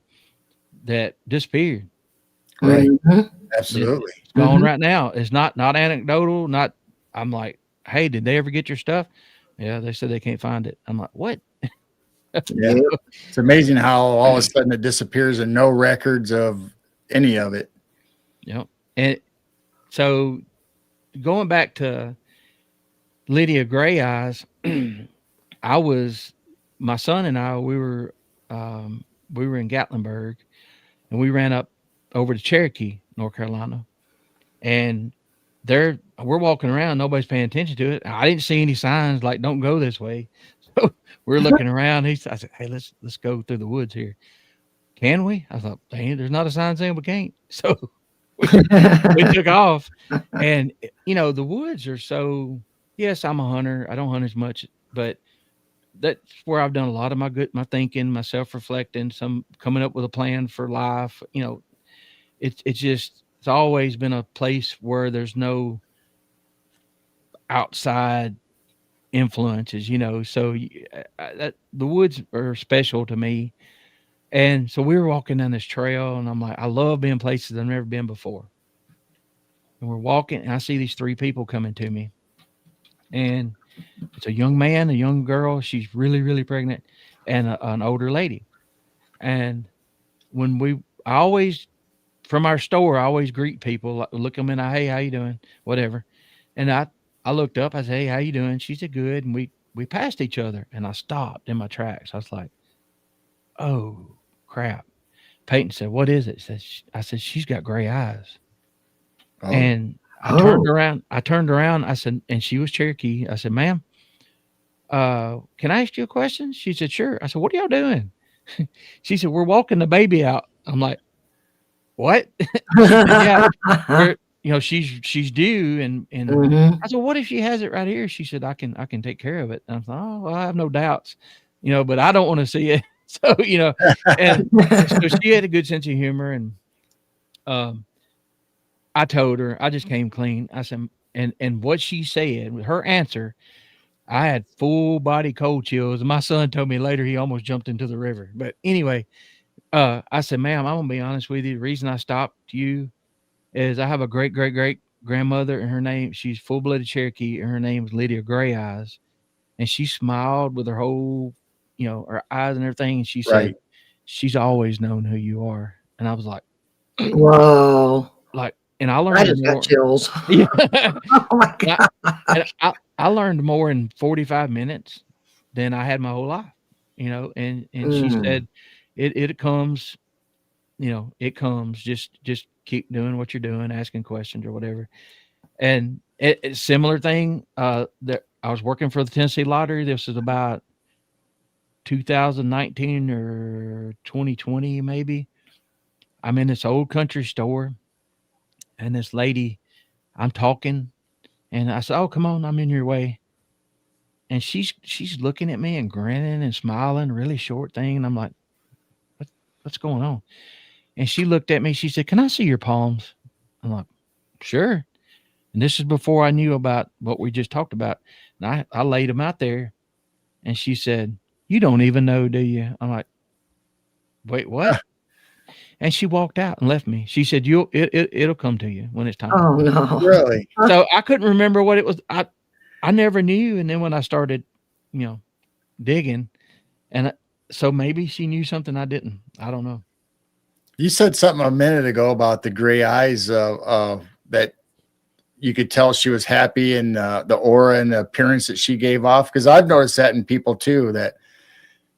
that disappeared. Right. Mhm. Absolutely. It's gone right now. It's not anecdotal. I'm like, hey, did they ever get your stuff? Yeah, they said they can't find it. I'm like, what? Yeah. It's amazing how all of a sudden it disappears and no records of any of it. Yep. And so going back to Lydia Gray Eyes, my son and I, we were in Gatlinburg, and we ran up over to Cherokee, North Carolina, and we're walking around, nobody's paying attention to it. I didn't see any signs like "Don't go this way," so we're looking around. I said, "Hey, let's go through the woods here. Can we?" I thought, "Dang, there's not a sign saying we can't." So we took off, and the woods are so. Yes, I'm a hunter. I don't hunt as much, but that's where I've done a lot of my thinking, my self reflecting, some coming up with a plan for life. it's always been a place where there's no outside influences, so that the woods are special to me. And so we were walking down this trail, and I'm like, I love being places I've never been before. And we're walking, and I see these three people coming to me, and it's a young man, a young girl, she's really, really pregnant, and an older lady. And when I always, from our store, I always greet people, look them in the eye, hey, how you doing, whatever. And I looked up, I said, hey, how you doing? She said, good. And we passed each other, and I stopped in my tracks. I was like, oh crap. Peyton said, what is it? I said, she's got gray eyes. Oh. And I turned around. I said, and she was Cherokee. I said, ma'am, can I ask you a question? She said, sure. I said, what are y'all doing? She said, we're walking the baby out. I'm like, what? She said, yeah, she's due. And I said, what if she has it right here? She said, I can take care of it. And I thought, oh, well, I have no doubts, but I don't want to see it. So, and so she had a good sense of humor. And, I told her, I just came clean. I said, and what she said, her answer, I had full body cold chills. My son told me later he almost jumped into the river. But anyway, I said, ma'am, I'm gonna be honest with you. The reason I stopped you is I have a great grandmother, and she's full-blooded Cherokee, and her name is Lydia Gray Eyes. And she smiled with her whole, her eyes and everything. And she said, she's always known who you are. And I was like, whoa. And I learned I just got chills. Yeah. Oh my God. I learned more in 45 minutes than I had my whole life, and she said, it comes, it comes, just keep doing what you're doing, asking questions or whatever. And it's similar thing, that I was working for the Tennessee Lottery. This is about 2019 or 2020, maybe. I'm in this old country store, and this lady, I'm talking, and I said, oh, come on, I'm in your way. And she's looking at me and grinning and smiling, really short thing. And I'm like, what's going on? And she looked at me. She said, can I see your palms? I'm like, sure. And this is before I knew about what we just talked about. And I laid them out there. And she said, you don't even know, do you? I'm like, wait, what? And she walked out and left me. She said, it'll come to you when it's time. Oh no. Really? So I couldn't remember what it was. I never knew. And then when I started, digging, and so maybe she knew something I didn't. I don't know. You said something a minute ago about the gray eyes, that you could tell she was happy, and the aura and the appearance that she gave off. Because I've noticed that in people too, that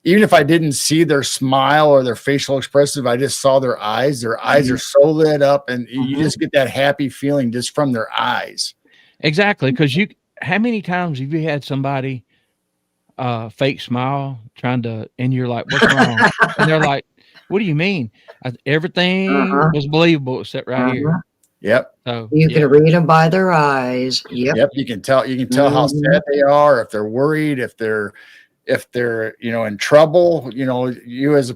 even if I didn't see their smile or their facial expression, I just saw their eyes. Their eyes are so lit up, and you just get that happy feeling just from their eyes. Exactly. Because how many times have you had somebody fake smile and you're like, what's wrong? And they're like, what do you mean? Everything was believable except right here. Yep. So you can read them by their eyes. Yep. You can tell how sad they are, if they're worried, if they're in trouble. You as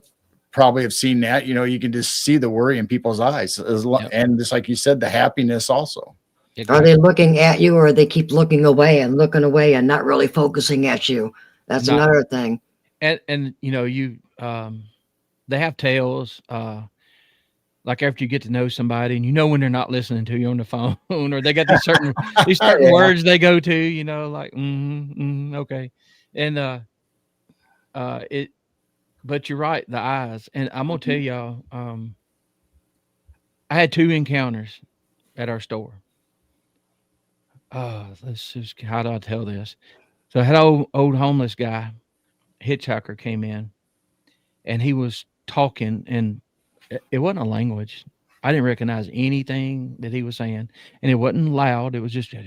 probably have seen that. You can just see the worry in people's eyes, and just like you said, the happiness also. Exactly. Are they looking at you, or they keep looking away and not really focusing at you? That's another thing. And they have tails. Like after you get to know somebody, and when they're not listening to you on the phone, or they got these certain words they go to, like okay, and but you're right, the eyes. And I'm gonna tell y'all, I had 2 encounters at our store. How do I tell this? So I had an old homeless guy, hitchhiker, came in, and he was talking, and it wasn't a language. I didn't recognize anything that he was saying, and it wasn't loud. It was just, he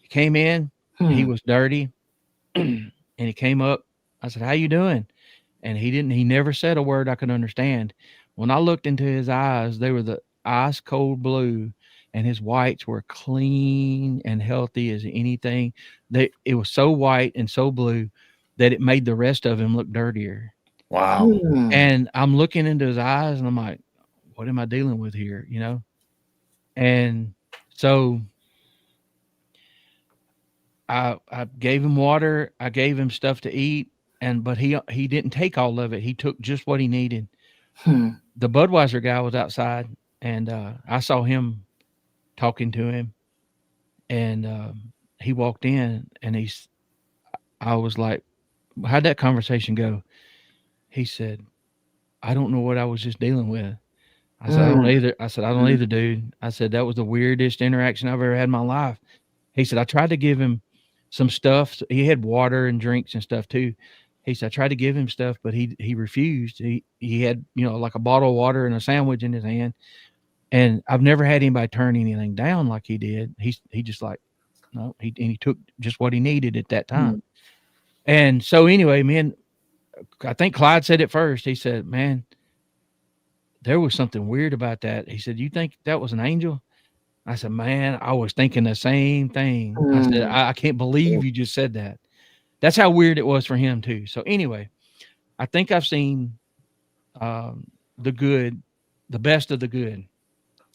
came in, he was dirty, and he came up. I said, how you doing? And he never said a word I could understand. When I looked into his eyes, they were the ice cold blue, and his whites were clean and healthy as anything. It was so white and so blue that it made the rest of him look dirtier. Wow. Hmm. And I'm looking into his eyes and I'm like, what am I dealing with here? You know? And so I gave him water, I gave him stuff to eat, but he didn't take all of it. He took just what he needed. Hmm. The Budweiser guy was outside and I saw him talking to him and he walked in and I was like, how'd that conversation go? He said, I don't know what I was just dealing with. I said, I don't either. I said, I don't either, dude. I said, that was the weirdest interaction I've ever had in my life. He said, I tried to give him some stuff. He had water and drinks and stuff too. He said, I tried to give him stuff, but he refused. He had, like a bottle of water and a sandwich in his hand. And I've never had anybody turn anything down like he did. He just like, no, he took just what he needed at that time. And so anyway, man, I think Clyde said it first. He said, man, there was something weird about that. He said, you think that was an angel? I said, man, I was thinking the same thing. I said, I can't believe you just said that. That's how weird it was for him too. So anyway, I think I've seen the good, the best of the good.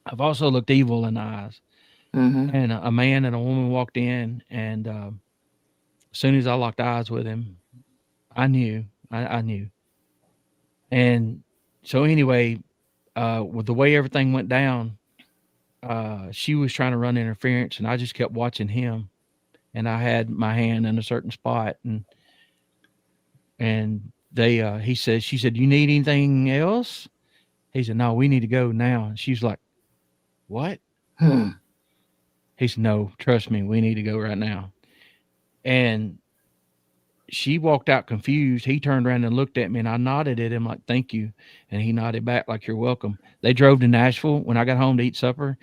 I've also looked evil in the eyes. And a man and a woman walked in, and as soon as I locked eyes with him, I knew. I knew. And so anyway, with the way everything went down, she was trying to run interference, and I just kept watching him. And I had my hand in a certain spot, and she said, you need anything else? He said, no, we need to go now. And she's like, what? He said, no, trust me, we need to go right now. And she walked out confused. He turned around and looked at me, and I nodded at him like, thank you. And he nodded back like, you're welcome. They drove to Nashville. When I got home to eat supper,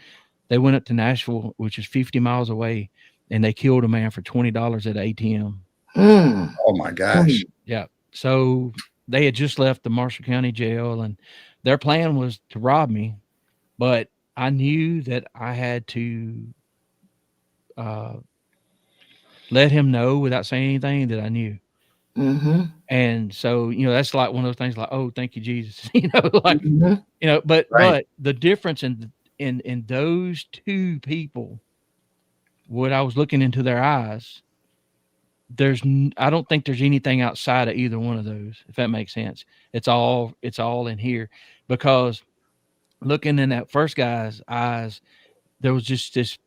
they went up to Nashville, which is 50 miles away, and they killed a man for $20 at an ATM. Oh my gosh. Yeah. So they had just left the Marshall County jail, and their plan was to rob me, but I knew that I had to let him know without saying anything that I knew. And so, that's like one of those things like, oh, thank you, Jesus, but the difference in those two people, what I was looking into their eyes, I don't think there's anything outside of either one of those, if that makes sense. It's all in here, because looking in that first guy's eyes, there was just this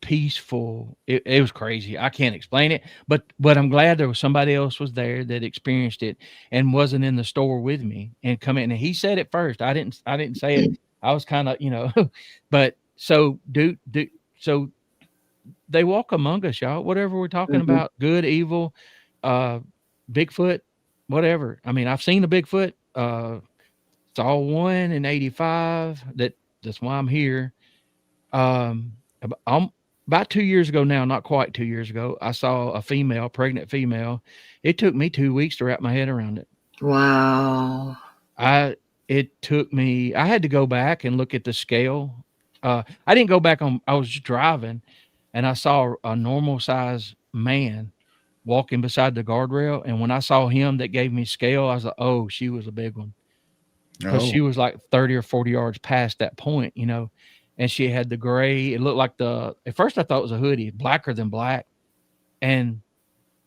peaceful, it was crazy. I can't explain it, but I'm glad there was somebody else was there that experienced it and wasn't in the store with me and come in. And he said it first. I didn't say it. I was kind of, but so so they walk among us, y'all, whatever we're talking about, good, evil, Bigfoot, whatever. I mean, I've seen a Bigfoot, saw one in 85. That's why I'm here. I'm about 2 years ago now, not quite 2 years ago, I saw a pregnant female. It took me 2 weeks to wrap my head around it. Wow. I had to go back and look at the scale. I didn't go back I was just driving, and I saw a normal size man walking beside the guardrail. And when I saw him that gave me scale, I was like, oh, she was a big one. Because she was like 30 or 40 yards past that point, and she had the gray. It looked like at first I thought it was a hoodie, blacker than black. And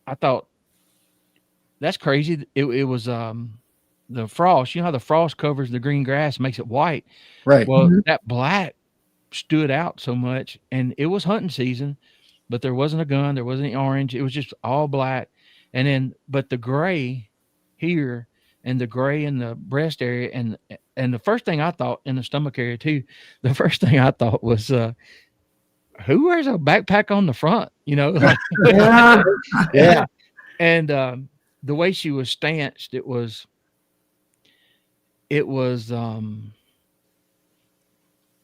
I thought, that's crazy. It was the frost. You know how the frost covers the green grass, makes it white. Right. Well, that black stood out so much, and it was hunting season, but there wasn't a gun. There wasn't any orange. It was just all black. And then, but the gray here and the gray in the breast area and the first thing I thought in the stomach area too, the first thing I thought was, who wears a backpack on the front? Like, yeah. And the way she was stanched, it was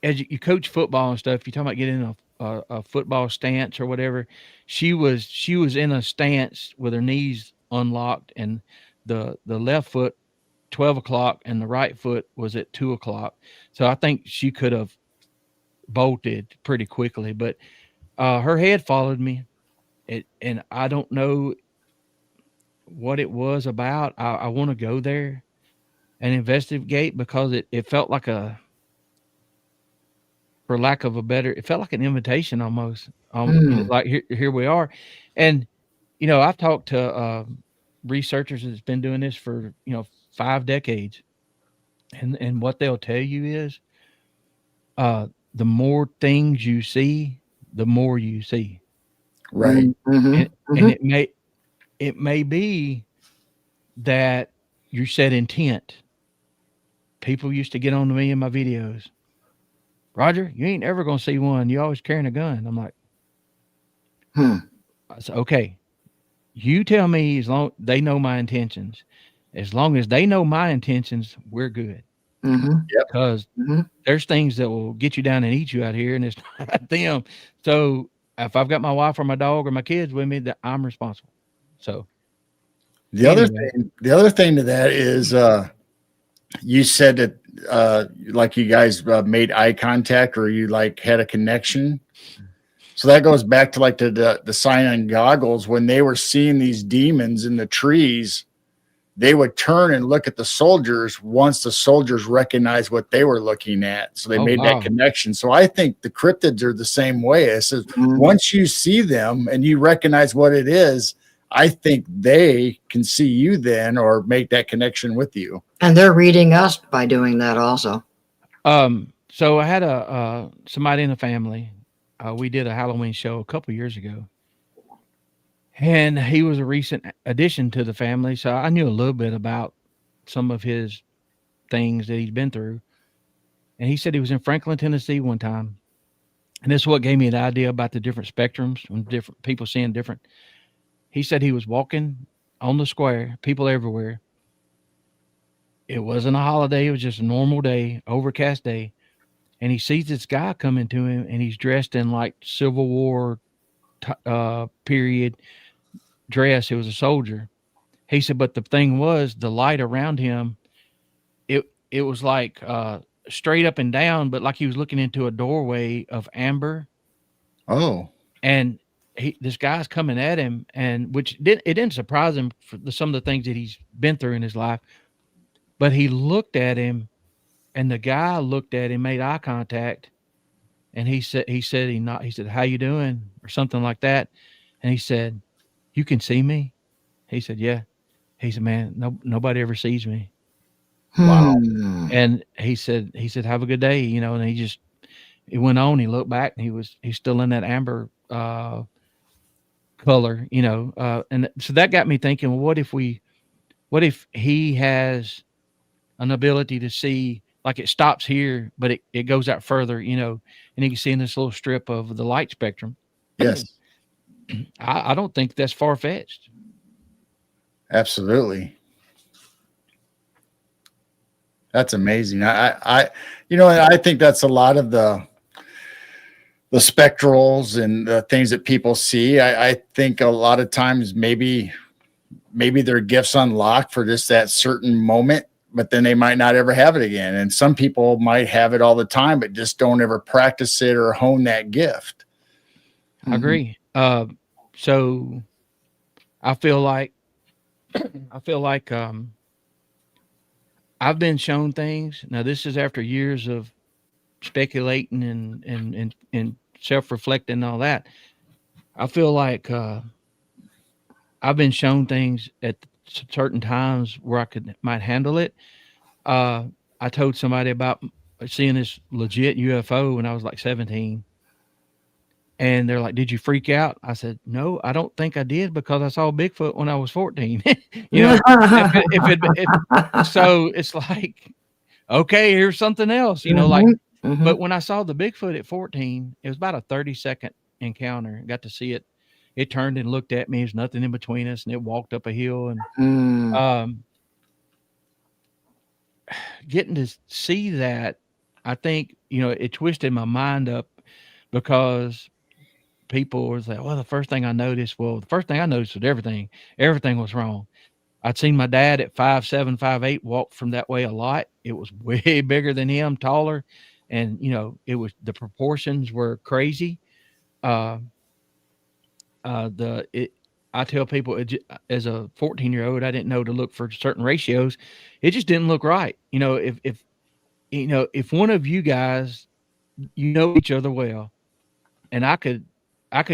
as you coach football and stuff, you're talking about getting a football stance or whatever. She was in a stance with her knees unlocked, and the left foot 12 o'clock and the right foot was at 2 o'clock. So I think she could have bolted pretty quickly, but her head followed me. And I don't know what it was about. I want to go there, and investigate because it felt like for lack of a better, it felt like an invitation almost. Like here we are. And, I've talked to researchers that's been doing this for, 5 decades. And what they'll tell you is the more things you see, the more you see. Right. And it may be that you set intent. People used to get on to me in my videos. Roger, you ain't ever gonna see one. You always carrying a gun. I'm like, I said, okay. You tell me as long they know my intentions. As long as they know my intentions, we're good. Yep. Because there's things that will get you down and eat you out here, and it's not them. So if I've got my wife or my dog or my kids with me, that I'm responsible. So the other thing to that is you said that like you guys made eye contact or you like had a connection. So that goes back to like the cyanide goggles. When they were seeing these demons in the trees, they would turn and look at the soldiers once the soldiers recognized what they were looking at. So they made that connection. So I think the cryptids are the same way. It says once you see them and you recognize what it is, I think they can see you then or make that connection with you. And they're reading us by doing that also. So I had somebody in the family. We did a Halloween show a couple years ago. And he was a recent addition to the family, so I knew a little bit about some of his things that he's been through. And he said he was in Franklin, Tennessee one time. And this is what gave me the idea about the different spectrums and different people seeing different. He said he was walking on the square, people everywhere. It wasn't a holiday. It was just a normal day, overcast day. And he sees this guy coming to him, and he's dressed in like Civil War period dress. It was a soldier. He said, but the thing was, the light around him, it was like straight up and down, but like he was looking into a doorway of amber. Oh. And this guy's coming at him, and it didn't surprise him for some of the things that he's been through in his life. But he looked at him, and the guy looked at him, made eye contact, and he said, "How you doing?" or something like that. And he said, "You can see me?" He said, "Yeah." He said, "Man, nobody ever sees me." Wow. And he said, "Have a good day," and he went on, he looked back, and he's still in that amber color, and so that got me thinking, well, what if he has an ability to see, like it stops here, but it goes out further, and you can see in this little strip of the light spectrum. Yes. I don't think that's far-fetched. Absolutely. That's amazing. I think that's a lot of the spectrals and the things that people see. I think a lot of times maybe their gifts unlocked for just that certain moment, but then they might not ever have it again. And some people might have it all the time, but just don't ever practice it or hone that gift. I agree. So I feel like I've been shown things. Now this is after years of speculating and self-reflecting and all that. I feel like I've been shown things at certain times where I might handle it. I told somebody about seeing this legit UFO when I was like 17. And they're like, "Did you freak out?" I said, "No, I don't think I did, because I saw Bigfoot when I was 14. So it's like, okay, here's something else, but when I saw the Bigfoot at 14, it was about a 30-second encounter. Got to see it. It turned and looked at me. There's nothing in between us, and it walked up a hill. And getting to see that, I think, it twisted my mind up, because people were like, well, the first thing I noticed was everything was wrong. I'd seen my dad at 5'7", 5'8" walk from that way a lot. It was way bigger than him, taller. And, the proportions were crazy. I I tell people as a 14-year-old, I didn't know to look for certain ratios. It just didn't look right. If one of you guys, each other well, and I could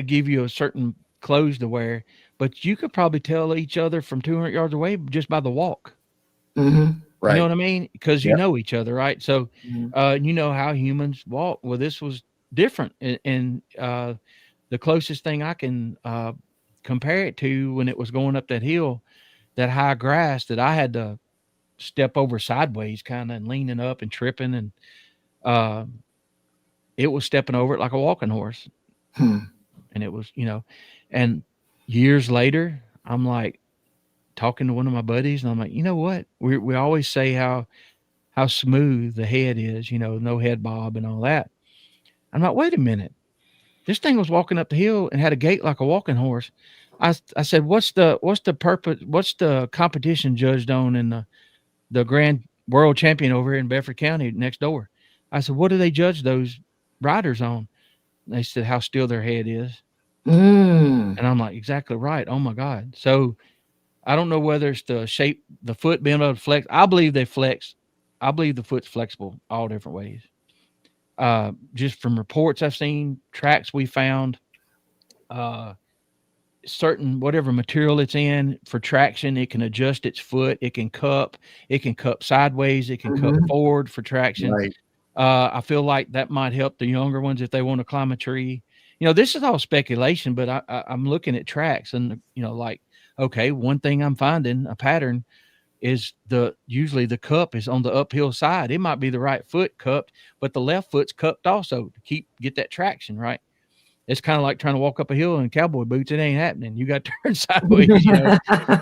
give you a certain clothes to wear, but you could probably tell each other from 200 yards away just by the walk. Mm-hmm. You know Right. what I mean? Because you Yep. know each other, right? So, Mm-hmm. you know how humans walk. Well, this was different, and the closest thing I can compare it to when it was going up that hill, that high grass that I had to step over sideways, kind of, and leaning up and tripping, and uh, it was stepping over it like a walking horse, Hmm. and it was, and years later, I'm like talking to one of my buddies, and I'm like, you know what? We always say how smooth the head is, no head bob and all that. I'm like, wait a minute. This thing was walking up the hill and had a gait like a walking horse. I said, what's the purpose? What's the competition judged on in the grand world champion over here in Bedford County next door? I said, what do they judge those riders on? And they said, how still their head is. Mm. And I'm like, exactly right. Oh my God. So I don't know whether it's the shape, the foot being able to flex. I believe they flex. I believe the foot's flexible all different ways. Just from reports I've seen, tracks we found, uh, certain whatever material it's in for traction, it can adjust its foot. It can cup sideways. It can cup Mm-hmm. forward for traction. Right. I feel like that might help the younger ones if they want to climb a tree. This is all speculation, but I'm looking at tracks and, like, okay, one thing I'm finding a pattern is usually the cup is on the uphill side. It might be the right foot cupped, but the left foot's cupped also to get that traction, right? It's kind of like trying to walk up a hill in cowboy boots. It ain't happening. You got to turn sideways,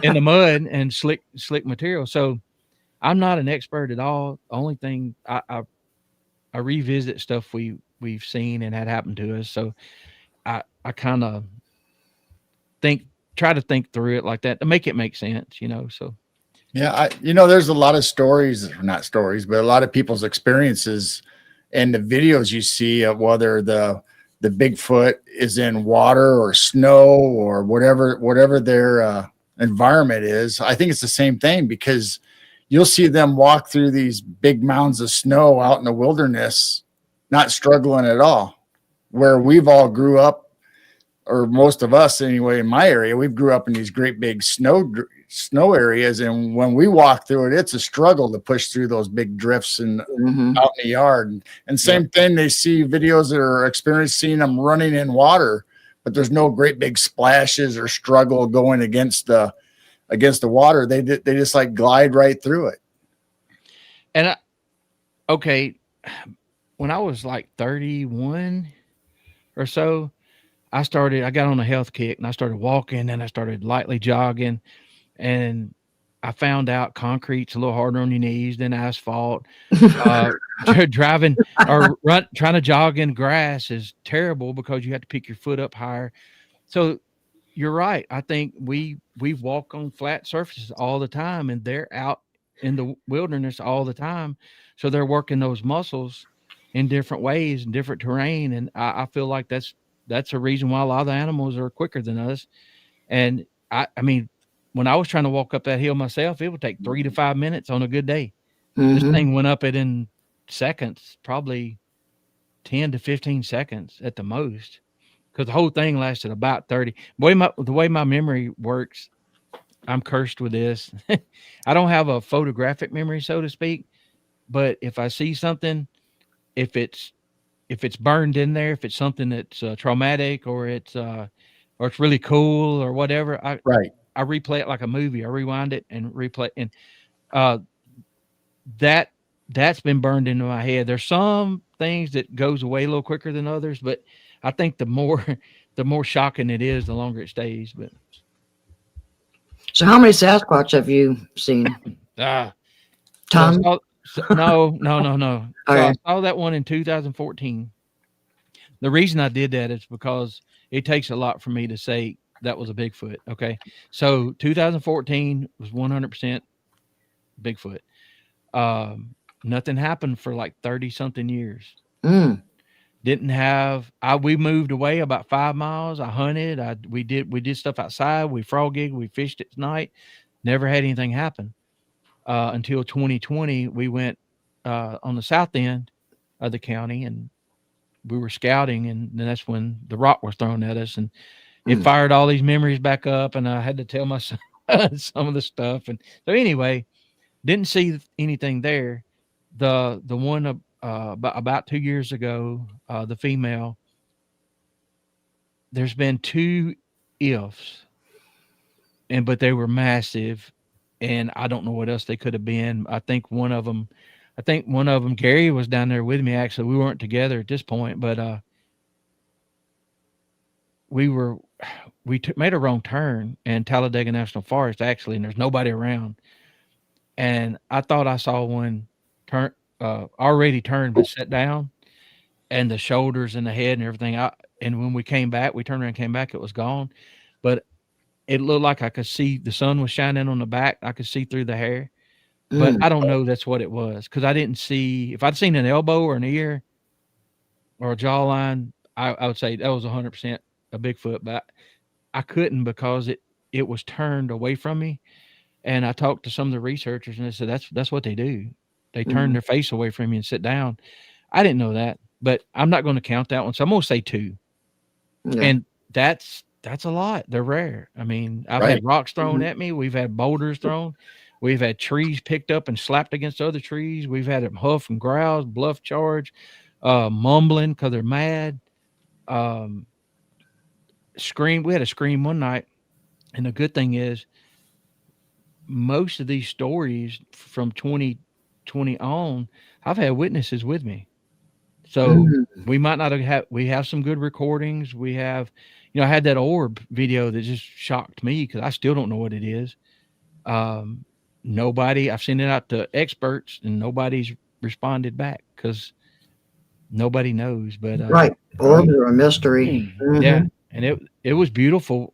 in the mud and slick material. So I'm not an expert at all. The only thing I revisit stuff we've seen and had happen to us. So I kind of try to think through it like that to make it make sense, so. Yeah, there's a lot of stories, not stories, but a lot of people's experiences and the videos you see of whether the Bigfoot is in water or snow or whatever their environment is. I think it's the same thing because you'll see them walk through these big mounds of snow out in the wilderness, not struggling at all. Where we've all grew up, or most of us anyway, in my area, we grew up in these great big snow areas, and when we walk through it, it's a struggle to push through those big drifts and Mm-hmm. out in the yard. And same thing, they see videos that are experiencing them running in water, but there's no great big splashes or struggle going against the water. They just like glide right through it. And okay, when I was like 31 or so, I got on a health kick and I started walking and I started lightly jogging, and I found out concrete's a little harder on your knees than asphalt. Driving or trying to jog in grass is terrible because you have to pick your foot up higher. So you're right. I think we walk on flat surfaces all the time, and they're out in the wilderness all the time. So they're working those muscles in different ways and different terrain. And I feel like that's a reason why a lot of the animals are quicker than us. And I mean, when I was trying to walk up that hill myself, it would take 3 to 5 minutes on a good day. This Mm-hmm. thing went up it in seconds, probably 10 to 15 seconds at the most, because the whole thing lasted about 30. The way my memory works, I'm cursed with this. I don't have a photographic memory, so to speak, but if I see something, if it's burned in there, if it's something that's traumatic or it's really cool or whatever, Right. I replay it like a movie. I rewind it and replay, and uh, that's been burned into my head. There's some things that goes away a little quicker than others, but I think the more the more shocking it is, the longer it stays. But So, how many Sasquatch have you seen? so Ton. no. So Okay. I saw that one in 2014. The reason I did that is because it takes a lot for me to say that was a Bigfoot. Okay. So 2014 was 100% Bigfoot. Nothing happened for like 30 something years. Mm. Didn't have we moved away about 5 miles. I hunted. We did stuff outside. We frog gigged. We fished at night. Never had anything happen until 2020. We went on the south end of the county, and we were scouting, and then that's when the rock was thrown at us, and it fired all these memories back up, and I had to tell my son some of the stuff. And so anyway, didn't see anything there. The one about 2 years ago, the female. There's been two ifs, but they were massive, and I don't know what else they could have been. I think one of them, Gary was down there with me. Actually, we weren't together at this point, but we made a wrong turn in Talladega National Forest, actually, and there's nobody around. And I thought I saw one turn, already turned, but set down, and the shoulders and the head and everything. And when we came back, we turned around and came back, it was gone. But it looked like I could see the sun was shining on the back. I could see through the hair. But I don't know that's what it was, because I didn't see. If I'd seen an elbow or an ear or a jawline, I would say that was 100% a Bigfoot. But I couldn't, because it was turned away from me. And I talked to some of the researchers, and they said that's what they do. They turn their face away from you and sit down. I didn't know that, but I'm not going to count that one. So I'm going to say 2. Yeah. And that's a lot. They're rare. I mean, I've had rocks thrown at me. We've had boulders thrown. We've had trees picked up and slapped against other trees. We've had them huff and growl, bluff charge, mumbling because they're mad. Scream. We had a scream one night. And the good thing is, most of these stories from 2020 on, I've had witnesses with me. So we might not we have some good recordings. We have, I had that orb video that just shocked me, because I still don't know what it is. Nobody, I've sent it out to experts, and nobody's responded back, because nobody knows. But orbs are a mystery. Yeah, and it was beautiful.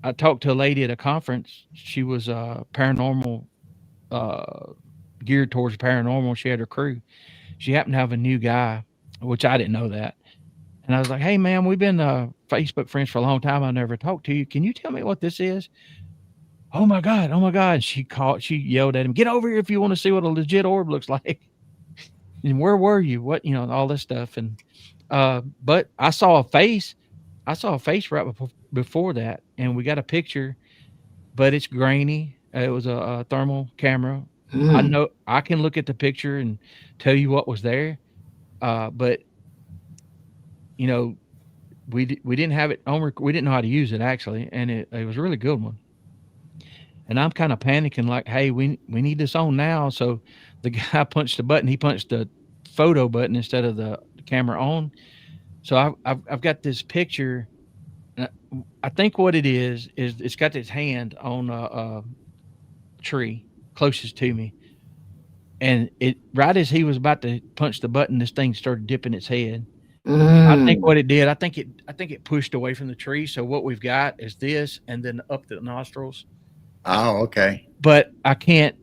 I talked to a lady at a conference. She was paranormal, geared towards paranormal. She had her crew. She happened to have a new guy, which I didn't know that. And I was like, "Hey, man, we've been Facebook friends for a long time. I never talked to you. Can you tell me what this is?" Oh my God. And she yelled at him, "Get over here if you want to see what a legit orb looks like." And where were you? What, all this stuff. And but I saw a face. Right before that, and we got a picture, but it's grainy. It was a thermal camera. I know I can look at the picture and tell you what was there, but we didn't have it on. We didn't know how to use it, actually, and it was a really good one. And I'm kind of panicking, like, "Hey, we need this on now." So the guy punched the button. He punched the photo button instead of the camera on. So I've got this picture. I think what it is it's got its hand on a tree closest to me, and it right as he was about to punch the button, this thing started dipping its head. I think what it did, I think it pushed away from the tree. So what we've got is this, and then up the nostrils. Oh, okay. But I can't,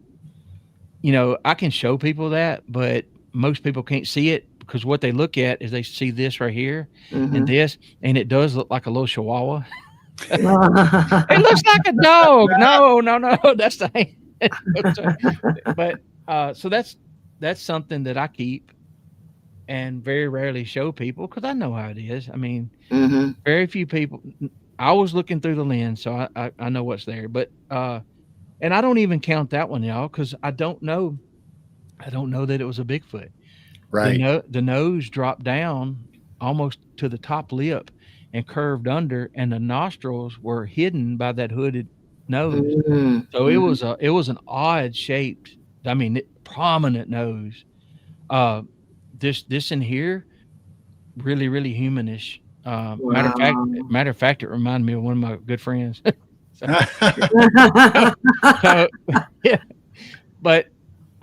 I can show people that, but most people can't see it, because what they look at is they see this right here and this, and it does look like a little chihuahua. It looks like a dog. No, that's the hand. But so that's something that I keep and very rarely show people, because I know how it is. I mean, very few people. I was looking through the lens, so I know what's there. But and I don't even count that one, y'all, because I don't know that it was a Bigfoot. Right. The nose dropped down almost to the top lip and curved under, and the nostrils were hidden by that hooded nose. So it was an odd shaped, prominent nose. This in here, really, really humanish. Wow. Matter of fact, it reminded me of one of my good friends. So, yeah, but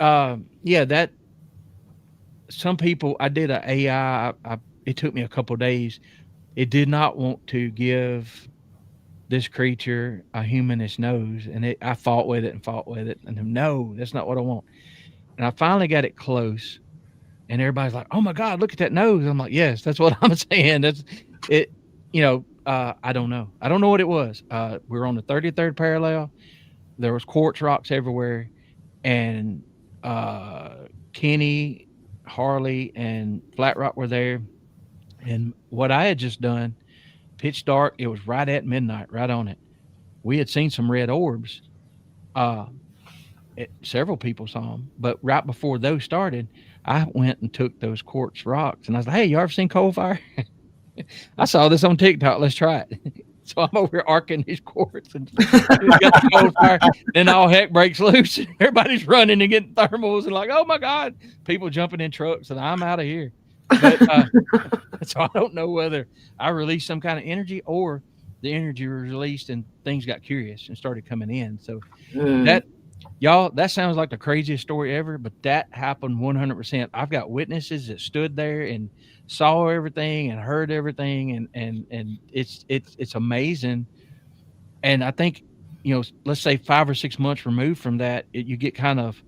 that. Some people, I did an AI. It took me a couple of days. It did not want to give this creature a humanish nose, and I fought with it, and no, that's not what I want. And I finally got it close, And everybody's like, "Oh my God, look at that nose." I'm like, "Yes, that's what I'm saying." That's it. I don't know. I don't know what it was. We were on the 33rd parallel. There was quartz rocks everywhere, and Kenny, Harley, and Flat Rock were there. And what I had just done, pitch dark. It was right at midnight, right on it. We had seen some red orbs. Uh, Several people saw them, but right before those started, I went and took those quartz rocks, and I was like, "Hey, you ever seen coal fire? I saw this on TikTok. Let's try it." So I'm over here arcing these quartz, and we got the coal fire. Then all heck breaks loose. Everybody's running and getting thermals, and like, "Oh my God!" People jumping in trucks, and I'm out of here. But so I don't know whether I released some kind of energy or the energy was released and things got curious and started coming in. So that. Y'all, that sounds like the craziest story ever, but that happened 100%. I've got witnesses that stood there and saw everything and heard everything, and it's amazing. And I think, let's say 5 or 6 months removed from that, you get kind of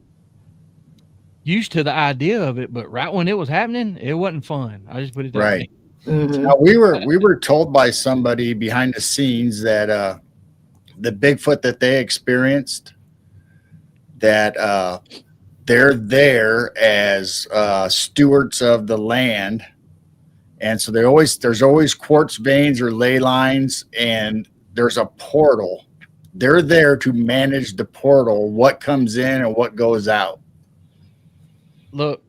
used to the idea of it, but right when it was happening, it wasn't fun. I just put it that way. Now, we were told by somebody behind the scenes that the Bigfoot that they experienced, that they're there as stewards of the land, and so there's always quartz veins or ley lines, and there's a portal. They're there to manage the portal, what comes in and what goes out. Look,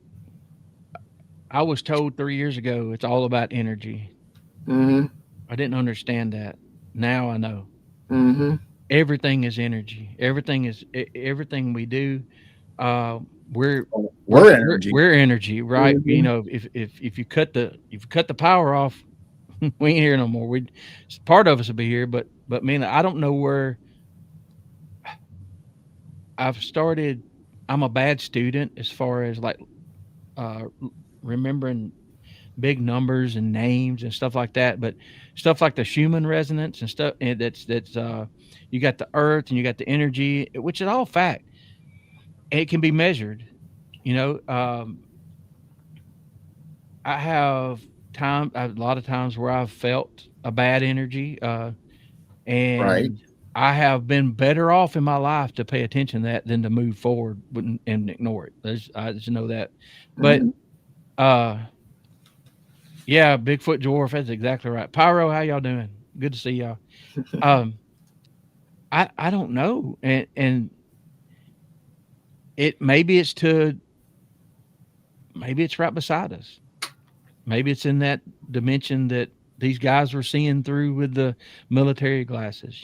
I was told 3 years ago it's all about energy. I didn't understand that. Now I know. Everything is energy. Everything we do. We're energy. We're energy, right? If you cut the power off, we ain't here no more. Part of us will be here, but man, I don't know where I've started. I'm a bad student as far as like remembering big numbers and names and stuff like that, but stuff like the Schumann resonance and stuff, and that's you got the earth and you got the energy, which is all fact. It can be measured. I have a lot of times where I've felt a bad energy, and Right. I have been better off in my life to pay attention to that than to move forward and ignore it. I just know that. But yeah, Bigfoot dwarf. That's exactly right. Pyro, how y'all doing? Good to see y'all. I don't know, and maybe it's right beside us. Maybe it's in that dimension that these guys were seeing through with the military glasses.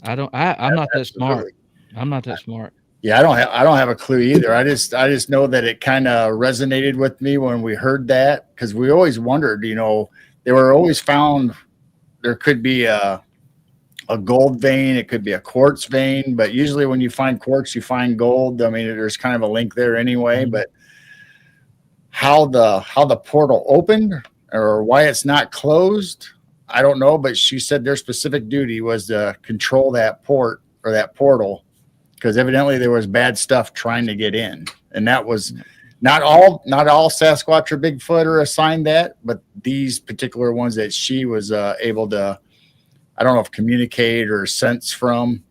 I'm not that smart. I'm not that smart. Yeah, I don't have a clue either. I just know that it kind of resonated with me when we heard that, because we always wondered, they were always found there could be a gold vein, it could be a quartz vein, but usually when you find quartz, you find gold. I mean, there's kind of a link there anyway, but how the portal opened or why it's not closed, I don't know, but she said their specific duty was to control that port or that portal, because evidently there was bad stuff trying to get in. And that was not all Sasquatch or Bigfoot are assigned that, but these particular ones that she was able to, I don't know if communicate or sense from.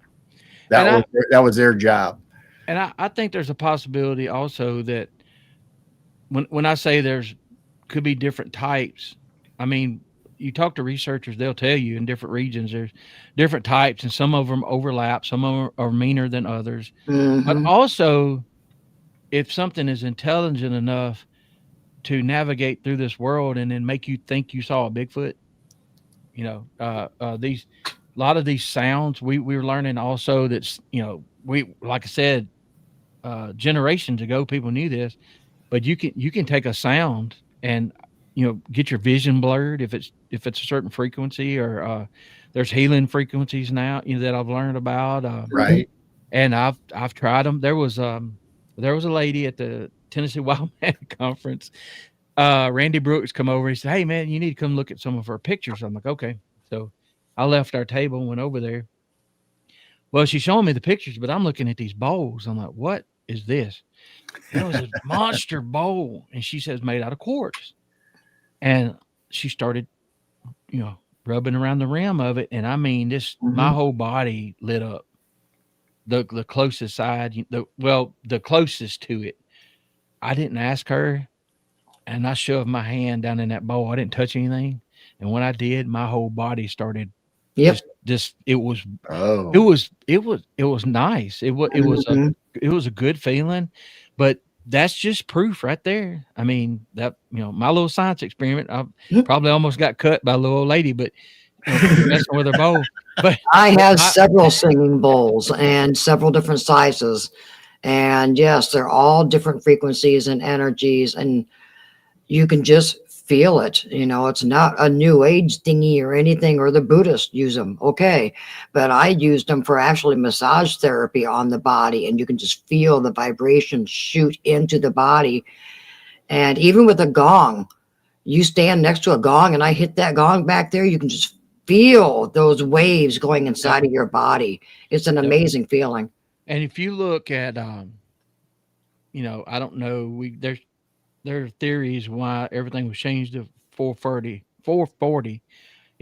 That was their job. And I think there's a possibility also that when I say could be different types, I mean, you talk to researchers, they'll tell you in different regions there's different types, and some of them overlap, some of them are meaner than others. But also, if something is intelligent enough to navigate through this world and then make you think you saw a Bigfoot, a lot of these sounds we were learning also that's, we, like I said, generations ago, people knew this, but you can take a sound and, get your vision blurred if it's a certain frequency, or there's healing frequencies now, that I've learned about. Right. And I've tried them. There was a lady at the Tennessee Wildman Conference. Randy Brooks come over. He said, "Hey man, you need to come look at some of her pictures." I'm like, "Okay." So I left our table and went over there. Well, she's showing me the pictures, but I'm looking at these bowls. I'm like, "What is this? It was a monster bowl, and she says made out of quartz. And she started, rubbing around the rim of it, and I mean, my whole body lit up. The closest side, the closest to it. I didn't ask her, and I shoved my hand down in that bowl. I didn't touch anything, and when I did, my whole body started. Yep. Just it was nice. It was a good feeling, but that's just proof right there. I mean, that, my little science experiment, I probably almost got cut by a little old lady, but messing with her bowl. But I have several singing bowls and several different sizes. And yes, they're all different frequencies and energies, and you can just feel it. It's not a new age thingy or anything, or the Buddhists use them. Okay. But I used them for actually massage therapy on the body, and you can just feel the vibration shoot into the body. And even with a gong, you stand next to a gong and I hit that gong back there, you can just feel those waves going inside of your body. It's an amazing feeling. And if you look at, I don't know, there are theories why everything was changed to 440.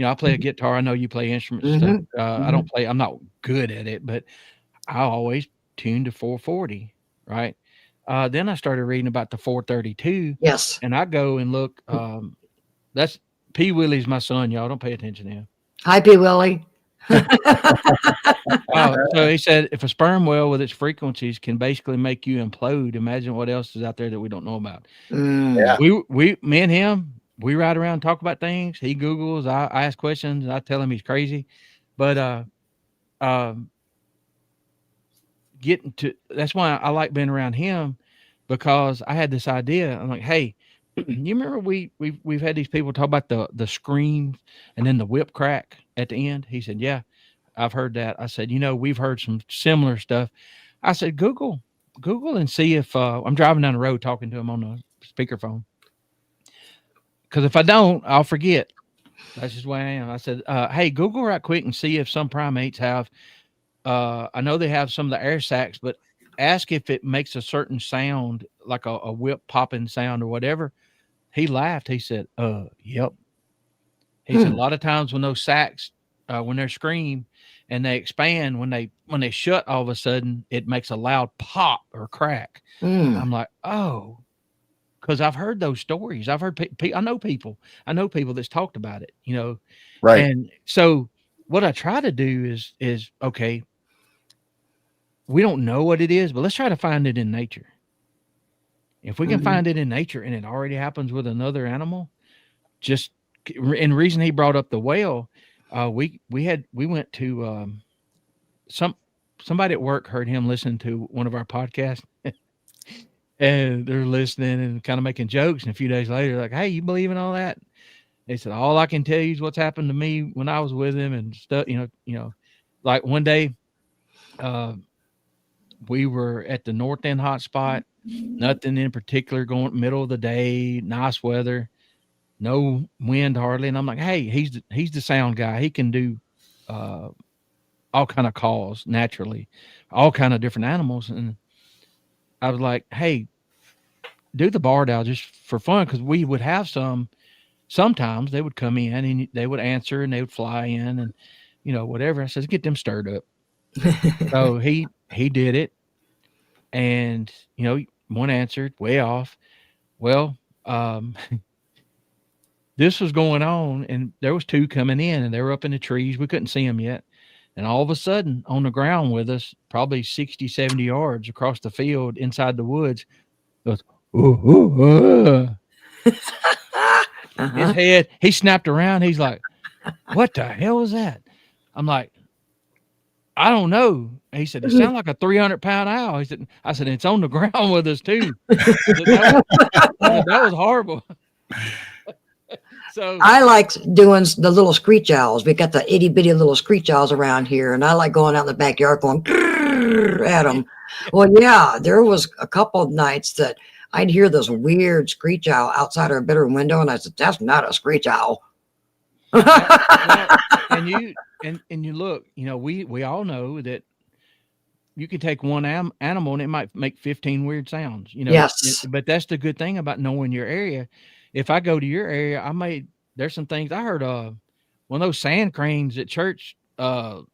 I play a guitar. I know you play instruments and stuff. I don't play. I'm not good at it, but I always tune to 440, right? Then I started reading about the 432. Yes. And I go and look. That's P. Willie's my son, y'all. Don't pay attention to him. Hi, P. Willie. So he said, if a sperm whale with its frequencies can basically make you implode, imagine what else is out there that we don't know about. Yeah. Me and him, we ride around and talk about things. He Googles, I ask questions, and I tell him he's crazy. But that's why I like being around him, because I had this idea. I'm like, hey, you remember we've had these people talk about the screams and then the whip crack at the end? He said, yeah, I've heard that. I said, we've heard some similar stuff. I said, Google and see if I'm driving down the road talking to him on the speakerphone. Because if I don't, I'll forget. That's just the way I am. I said, hey, Google right quick and see if some primates have, I know they have some of the air sacs, but ask if it makes a certain sound, like a whip popping sound or whatever. He laughed. He said, yep. He said, a lot of times when those sacs, when they scream and they expand, when they shut, all of a sudden it makes a loud pop or crack. I'm like, oh, because I've heard those stories. I've heard I know people that's talked about it, Right. And so what I try to do is okay, we don't know what it is, but let's try to find it in nature. If we can find it in nature and it already happens with another animal, and the reason he brought up the whale, we went to somebody at work heard him listen to one of our podcasts and they're listening and kind of making jokes. And a few days later, like, hey, you believe in all that? They said, all I can tell you is what's happened to me when I was with him and stuff, like one day, we were at the north end hot spot, nothing in particular, going middle of the day, nice weather, no wind hardly. And I'm like, hey, he's the sound guy. He can do all kind of calls naturally, all kind of different animals. And I was like, hey, do the barred owl just for fun, because we would have sometimes they would come in and they would answer and they would fly in and whatever. I said, get them stirred up. So he did it, and one answered way off. Well, this was going on, and there was two coming in, and they were up in the trees. We couldn't see them yet. And all of a sudden, on the ground with us, probably 60, 70 yards across the field inside the woods, goes, His head, he snapped around. He's like, what the hell was that? I'm like, I don't know. He said, it sounded like a 300-pound owl. I said, it's on the ground with us too. That was horrible. So I like doing the little screech owls. We got the itty bitty little screech owls around here, and I like going out in the backyard going at them. Well, yeah, there was a couple of nights that I'd hear this weird screech owl outside our bedroom window, and I said, that's not a screech owl. and you look, we all know that you could take one animal and it might make 15 weird sounds, Yes. but that's the good thing about knowing your area. If I go to your area, there's some things I heard, one of those sand cranes at church, 7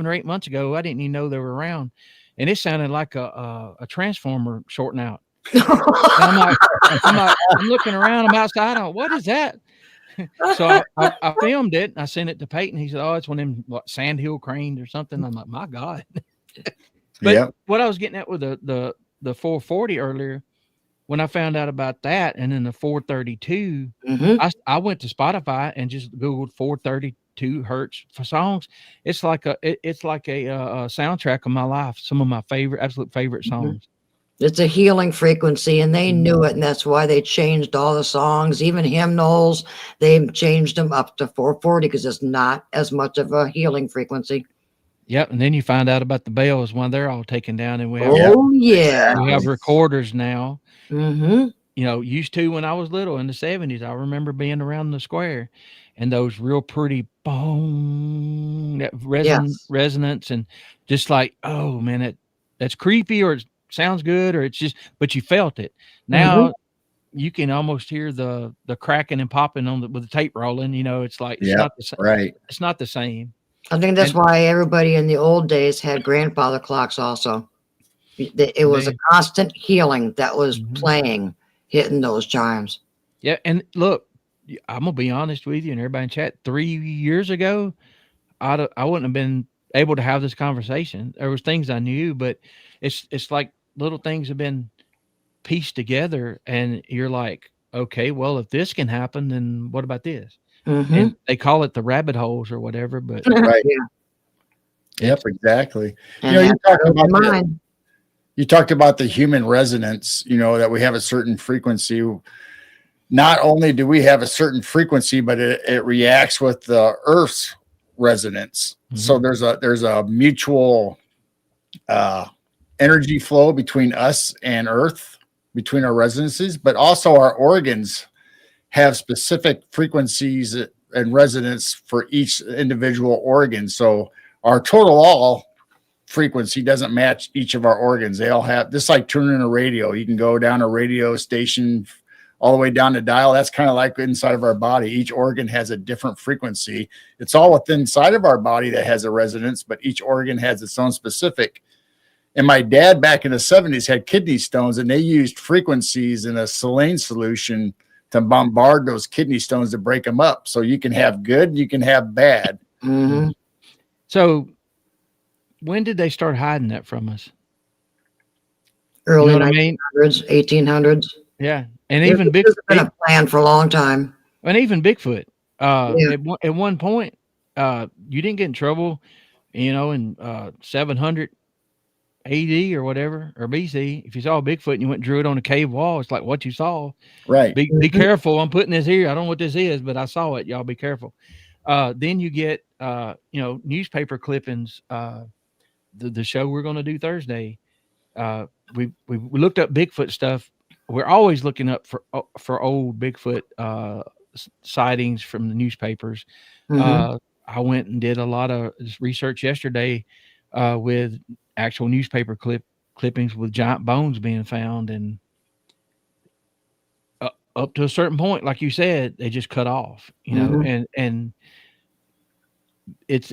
or 8 months ago. I didn't even know they were around, and it sounded like a transformer shorting out. And I'm looking around, I'm outside, what is that? So I filmed it and I sent it to Peyton. He said, "Oh, it's one of them sandhill cranes or something." I'm like, my God. But what I was getting at with the 440 earlier, when I found out about that, and then the 432, I went to Spotify and just Googled 432 hertz for songs. It's like a soundtrack of my life. Some of my absolute favorite songs. It's a healing frequency, and they knew it, and that's why they changed all the songs, even hymnals. They changed them up to 440 because it's not as much of a healing frequency. Yep, and then you find out about the bells when they're all taken down, and we have we have recorders now. Used to when I was little in the 70s, I remember being around the square, and those real pretty boom, that resonance, and just like, oh man, that's creepy, or it sounds good, or it's just, but you felt it. Now you can almost hear the cracking and popping with the tape rolling. It's like it's not the same. Right. It's not the same. I think that's why everybody in the old days had grandfather clocks also. It was a constant healing that was playing, hitting those chimes. Yeah, and look, I'm gonna be honest with you, and everybody in chat. 3 years ago, I wouldn't have been able to have this conversation. There was things I knew, but it's like little things have been pieced together, and you're like, okay, well, if this can happen, then what about this? And they call it the rabbit holes or whatever, but right. Yep, exactly. You talked about the human resonance, that we have a certain frequency. Not only do we have a certain frequency, but it reacts with the Earth's resonance. So there's a mutual energy flow between us and Earth, between our resonances, but also our organs have specific frequencies and resonance for each individual organ. So our total all frequency doesn't match each of our organs. They all have, just like tuning a radio. You can go down a radio station all the way down to dial. That's kind of like inside of our body. Each organ has a different frequency. It's all within inside of our body that has a resonance, but each organ has its own specific. And my dad back in the 70s had kidney stones, and they used frequencies in a saline solution to bombard those kidney stones to break them up. So you can have good, you can have bad. So when did they start hiding that from us? Early 1900s, 1800s. Yeah. And even Bigfoot has been a plan for a long time. And even Bigfoot, at one point, you didn't get in trouble, in 700 AD or whatever, or BC. If you saw a Bigfoot and you went and drew it on a cave wall, it's like what you saw. Right. Be careful. I'm putting this here. I don't know what this is, but I saw it. Y'all be careful. Then you get, newspaper clippings. The show we're going to do Thursday. We looked up Bigfoot stuff. We're always looking up for old Bigfoot sightings from the newspapers. I went and did a lot of research yesterday with actual newspaper clippings with giant bones being found, and up to a certain point, like you said, they just cut off, and it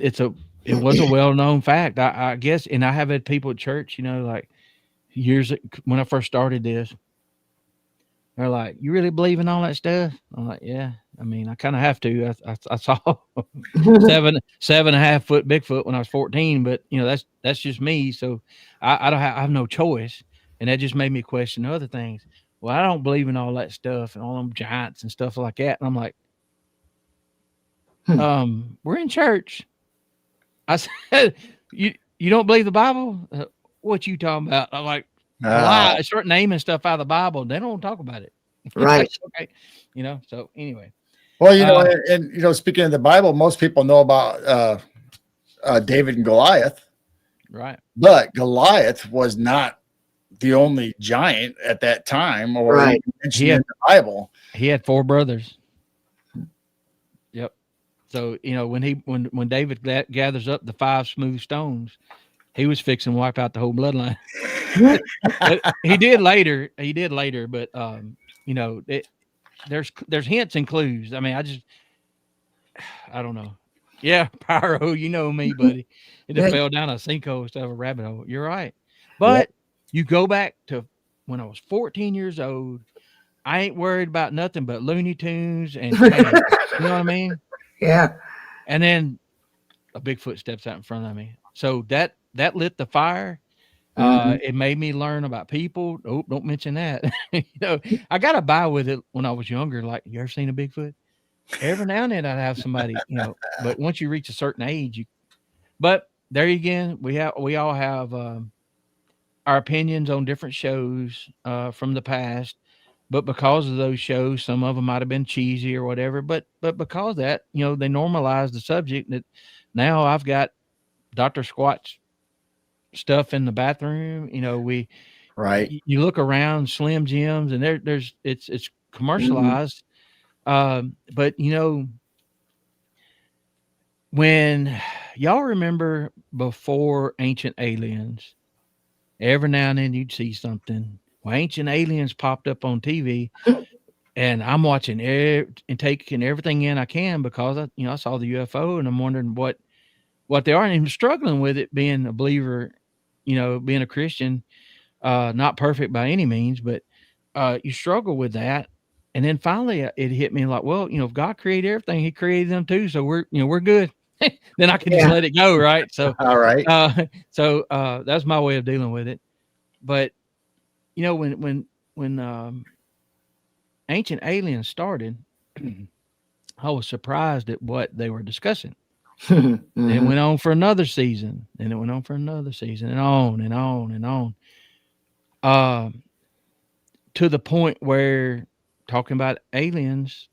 was a well-known fact, I guess. And I have had people at church, like years when I first started this, they're like, "You really believe in all that stuff?" I'm like, "Yeah, I mean, I kind of have to. I saw 7.5 foot Bigfoot when I was 14, but that's just me. So I have no choice." And that just made me question other things. Well, I don't believe in all that stuff and all them giants and stuff like that. And I'm like, we're in church. I said, you don't believe the Bible? What you talking about? I'm like, I start naming stuff out of the Bible. They don't talk about it. Right. Okay. So anyway. Well, and speaking of the Bible, most people know about David and Goliath. Right. But Goliath was not the only giant at that time, or mentioned in the Bible. He had 4 brothers. Yep. So when David gathers up the 5 smooth stones, he was fixing to wipe out the whole bloodline. But he did later. He did later, but you know, there's hints and clues. I mean, I don't know. Yeah, Pyro, you know me, buddy. It just fell down a sinkhole instead of a rabbit hole. You're right. But you go back to when I was 14 years old. I ain't worried about nothing but Looney Tunes and cats. You know what I mean? Yeah. And then a Bigfoot steps out in front of me. So that lit the fire. It made me learn about people. Oh, don't mention that. You know, I got to buy with it when I was younger. Like, you ever seen a Bigfoot? Every now and then I'd have somebody, you know, but once you reach a certain age, but there again, we all have our opinions on different shows from the past, but because of those shows, some of them might have been cheesy or whatever, but because of that, you know, they normalized the subject that now I've got Dr. Squatch stuff in the bathroom. You know, you look around Slim Jims and it's commercialized. But you know, when y'all remember before Ancient Aliens, every now and then you'd see something. Well, Ancient Aliens popped up on TV, and I'm watching and taking everything in I can because I saw the UFO and I'm wondering what they are, and I'm struggling with it being a believer, you know, being a Christian, not perfect by any means, but you struggle with that. And then finally it hit me like, well, you know, if God created everything, he created them too. So we're good. Then I can just let it go. Right. So, all right. That's my way of dealing with it. But you know, when Ancient Aliens started, I was surprised at what they were discussing. It went on for another season, and it went on for another season, and on and on and on. To the point where talking about aliens,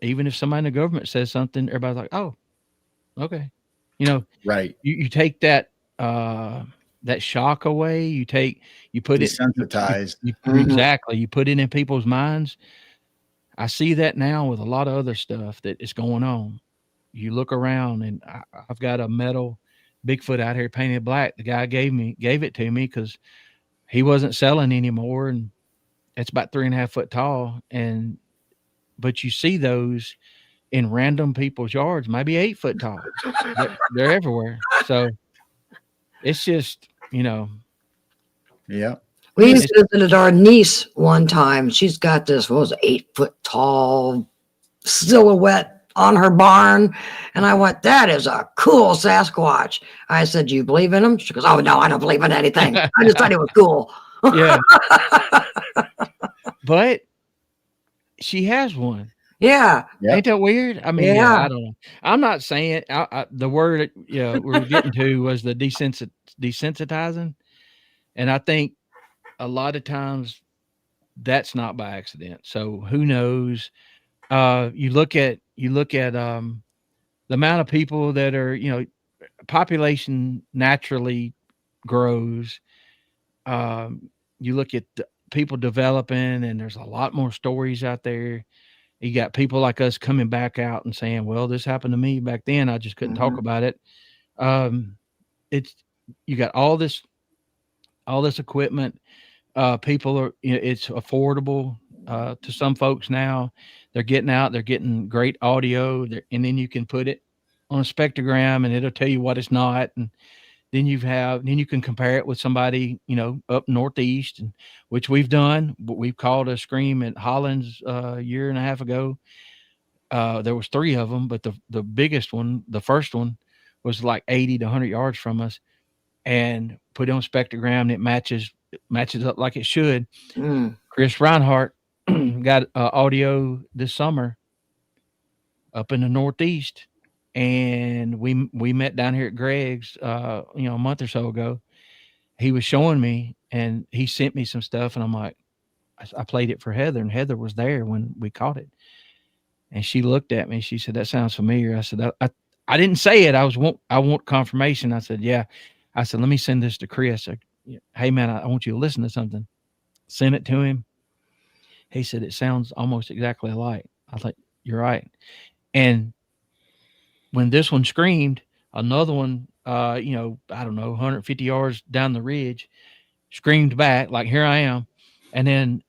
even if somebody in the government says something, everybody's like, "Oh, okay," you know. Right. You take that shock away. You put it desensitized. Exactly. You put it in people's minds. I see that now with a lot of other stuff that is going on. You look around, and I've got a metal Bigfoot out here painted black. The guy gave it to me because he wasn't selling anymore, and it's about 3.5 foot tall. But you see those in random people's yards, maybe 8 foot tall. They're everywhere. So it's just, you know. Yeah. We visited our niece one time. She's got this, 8 foot tall silhouette on her barn. And I went, that is a cool Sasquatch. I said, do you believe in him? She goes, oh, no, I don't believe in anything. I just thought it was cool. Yeah. But she has one. Yeah. Ain't that weird? I mean, I don't know. I'm not saying the word we're getting to was the desensitizing. And I think a lot of times that's not by accident. So who knows? You look at the amount of people that are, you know, population naturally grows. You look at people developing, and there's a lot more stories out there. You got people like us coming back out and saying, well, this happened to me back then. I just couldn't talk about it. You got all this equipment. People are, you know, it's affordable to some folks now. They're getting out, they're getting great audio, and then you can put it on a spectrogram and it'll tell you what it's not. And then you can compare it with somebody, you know, up northeast, and which we've done. But we've called a scream at Hollands a year and a half ago. There was 3 of them, but the biggest one, the first one, was like 80 to 100 yards from us, and put it on spectrogram, and it matches up like it should. Chris Reinhardt got audio this summer up in the Northeast, and we met down here at Greg's, a month or so ago. He was showing me, and he sent me some stuff, and I'm like, I played it for Heather, and Heather was there when we caught it, and she looked at me. She said, "That sounds familiar." I said, I didn't say it. I want confirmation. I said, "Yeah." I said, "Let me send this to Chris. Hey man, I want you to listen to something." Sent it to him. He said, "It sounds almost exactly alike." I was like, "You're right." And when this one screamed, another one I don't know, 150 yards down the ridge, screamed back like, "Here I am." And then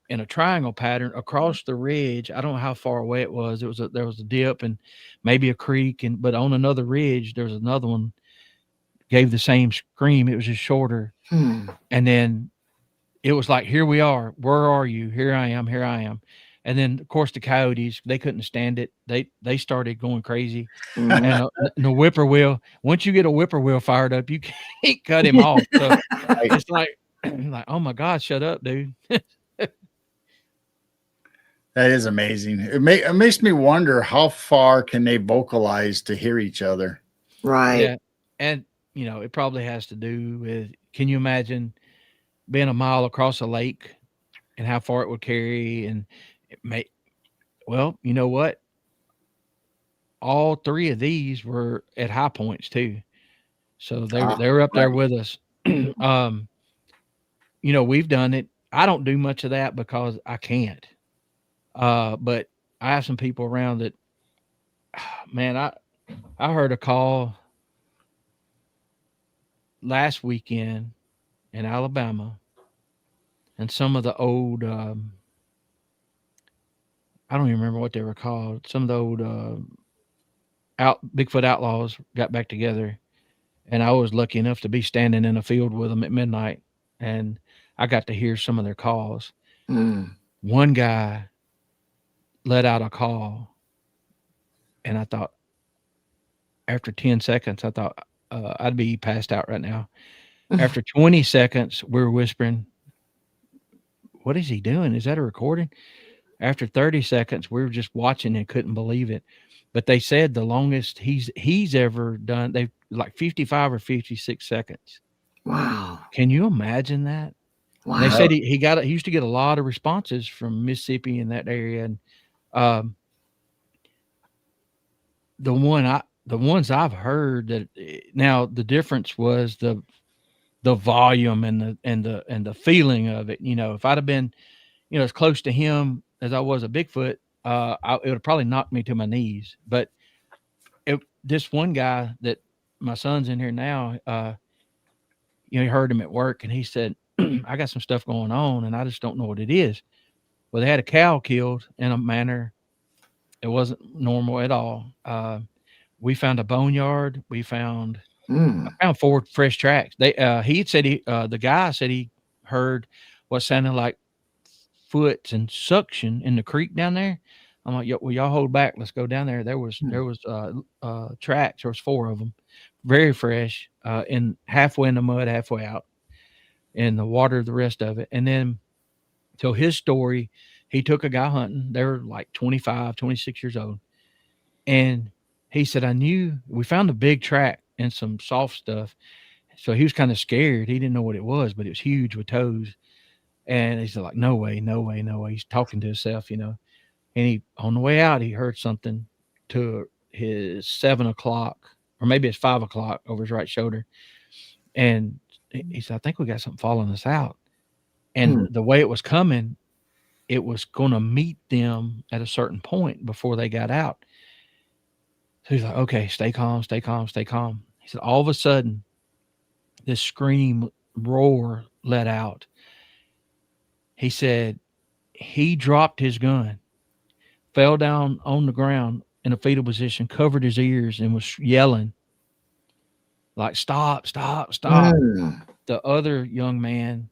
in a triangle pattern across the ridge, I don't know how far away it was. There was a dip and maybe a creek, but on another ridge, there was another one gave the same scream. It was just shorter. And then it was like, "Here we are. Where are you? Here I am. Here I am." And then, of course, the coyotes, they couldn't stand it. They started going crazy. And the whippoorwill, once you get a whippoorwill fired up, you can't cut him off. So it's like, oh my God, shut up, dude. That is amazing. It makes me wonder how far can they vocalize to hear each other? Right. Yeah. And, it probably has to do with, can you imagine being a mile across a lake and how far it would carry? And well, you know what? All three of these were at high points too. So they were up there with us. We've done it. I don't do much of that because I can't. But I have some people around that, man, I heard a call last weekend in Alabama, and some of the old, I don't even remember what they were called. Some of the old Bigfoot outlaws got back together, and I was lucky enough to be standing in a field with them at midnight, and I got to hear some of their calls. One guy let out a call, and I thought, after 10 seconds, I thought I'd be passed out right now. After 20 seconds, we were whispering, "What is he doing? Is that a recording?" After 30 seconds, we were just watching and couldn't believe it. But they said the longest he's ever done, they like 55 or 56 seconds. Wow. Can you imagine that? Wow. And they said he used to get a lot of responses from Mississippi in that area. And the ones I've heard that now the difference was the volume and the feeling of it. If I'd have been, as close to him as I was a Bigfoot, it would have probably knocked me to my knees. But this one guy that my son's in here now, he heard him at work, and he said, "I got some stuff going on, and I just don't know what it is." Well, they had a cow killed in a manner it wasn't normal at all. We found a boneyard. I found 4 fresh tracks. The guy said he heard what sounded like foot and suction in the creek down there. I'm like, well, y'all hold back. Let's go down there. There was tracks. There was 4 of them, very fresh, and halfway in the mud, halfway out in the water, the rest of it. And then, so his story, he took a guy hunting. They were like 25, 26 years old. And he said, we found a big track and some soft stuff. So he was kind of scared. He didn't know what it was, but it was huge with toes. And he's like, no way, no way, no way. He's talking to himself, And on the way out, he heard something to his 7 o'clock, or maybe it's 5 o'clock over his right shoulder. And he said, I think we got something following us out. And the way it was coming, it was going to meet them at a certain point before they got out. So he's like, okay, stay calm, stay calm, stay calm. He said, all of a sudden, this scream roar let out. He said he dropped his gun, fell down on the ground in a fetal position, covered his ears, and was yelling like, stop, stop, stop. The other young man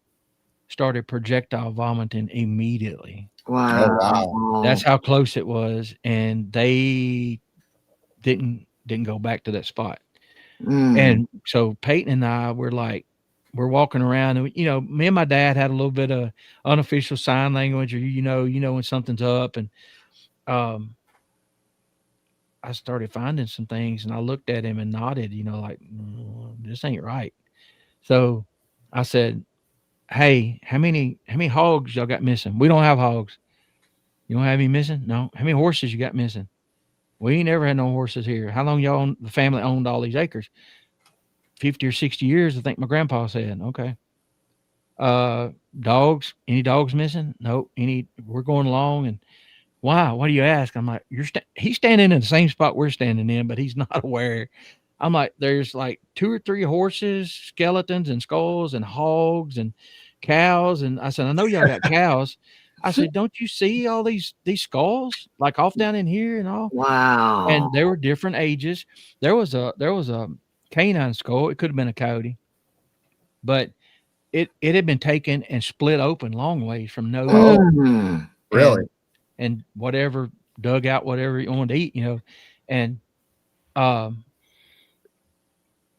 started projectile vomiting immediately. Wow. Oh, wow. That's how close it was. And they didn't go back to that spot. And so Peyton and I were we're walking around, and me and my dad had a little bit of unofficial sign language, or when something's up. And I started finding some things, and I looked at him and nodded, this ain't right. So I said, hey, how many hogs y'all got missing? We don't have hogs. You don't have any missing? No. How many horses you got missing? We ain't never had no horses here. How long the family owned all these acres? 50 or 60 years, I think my grandpa said. Okay. Dogs? Any dogs missing? Nope. We're going along. And why? Why do you ask? I'm like, he's standing in the same spot we're standing in, but he's not aware. I'm like, there's like 2 or 3 horses, skeletons and skulls and hogs and cows. And I said, I know y'all got cows. I said, don't you see all these skulls like off down in here and all? Wow. And they were different ages. There was a canine skull. It could have been a coyote, but it had been taken and split open long ways from nose Mm. Really? and whatever, dug out whatever you wanted to eat, and um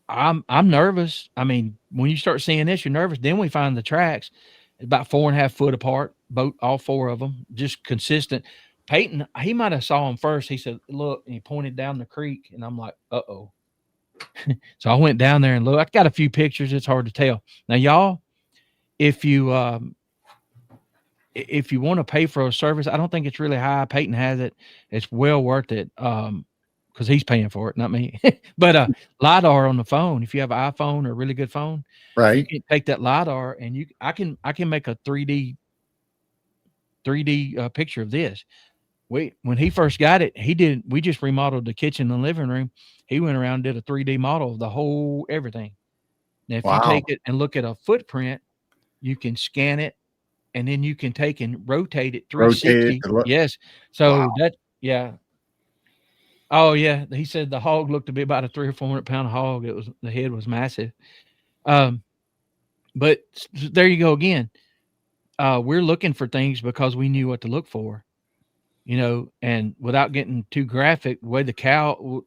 I'm nervous. I mean, when you start seeing this, you're nervous. Then we find the tracks about 4.5 foot apart, both all 4 of them, just consistent. Peyton, he might have saw them first. He said, "Look," and he pointed down the creek, and I'm like, "Uh-oh." So I went down there and looked. I got a few pictures. It's hard to tell. Now, y'all, if you want to pay for a service, I don't think it's really high. Peyton has it. It's well worth it. Because he's paying for it, not me. But LiDAR on the phone, if you have an iPhone or a really good phone, you Right. can take that LiDAR and I can make a 3D picture of this. When he first got it, we just remodeled the kitchen and living room. He went around and did a 3D model of the whole everything. Now, if you Wow. take it and look at a footprint, you can scan it and then you can take and rotate it 360. Rotate it to look. Yes. So Wow. yeah. Oh yeah, he said the hog looked to be about a 300 or 400 pound hog. The head was massive. But there you go again. We're looking for things because we knew what to look for, and without getting too graphic, the way the cow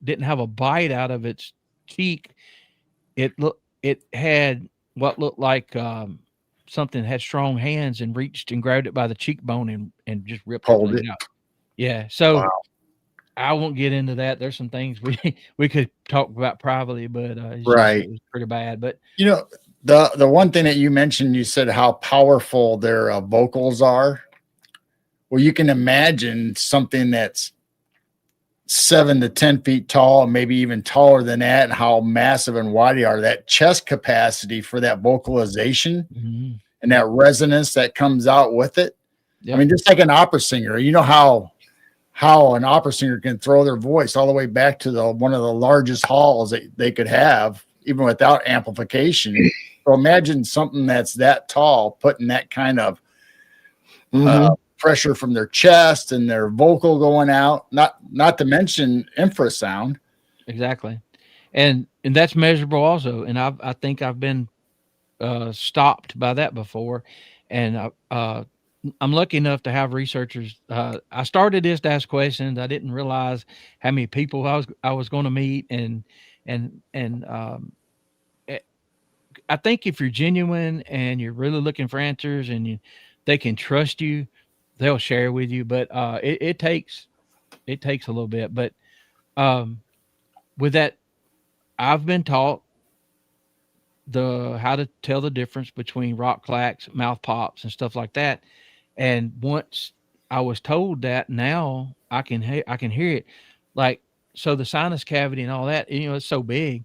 didn't have a bite out of its cheek. It had what looked like something that had strong hands and reached and grabbed it by the cheekbone and just ripped Pulled everything it. out. Yeah. So Wow. I won't get into that. There's some things we could talk about privately, but Right. it was pretty bad. But The one thing that you mentioned, you said how powerful their vocals are. Well, you can imagine something that's 7 to 10 feet tall, maybe even taller than that, and how massive and wide they are. That chest capacity for that vocalization and that resonance that comes out with it. Yep. I mean, just like an opera singer, how an opera singer can throw their voice all the way back to one of the largest halls that they could have, even without amplification. So imagine something that's that tall, putting that kind of pressure from their chest and their vocal going out, not to mention infrasound. Exactly. And that's measurable also. And I think I've been stopped by that before. And I'm lucky enough to have researchers. I started this to ask questions. I didn't realize how many people I was going to meet, and I think if you're genuine and you're really looking for answers, and they can trust you, they'll share with you. But it takes a little bit. But with that, I've been taught how to tell the difference between rock clacks, mouth pops, and stuff like that. And once I was told that, now I can hear it. Like, so the sinus cavity and all that, it's so big.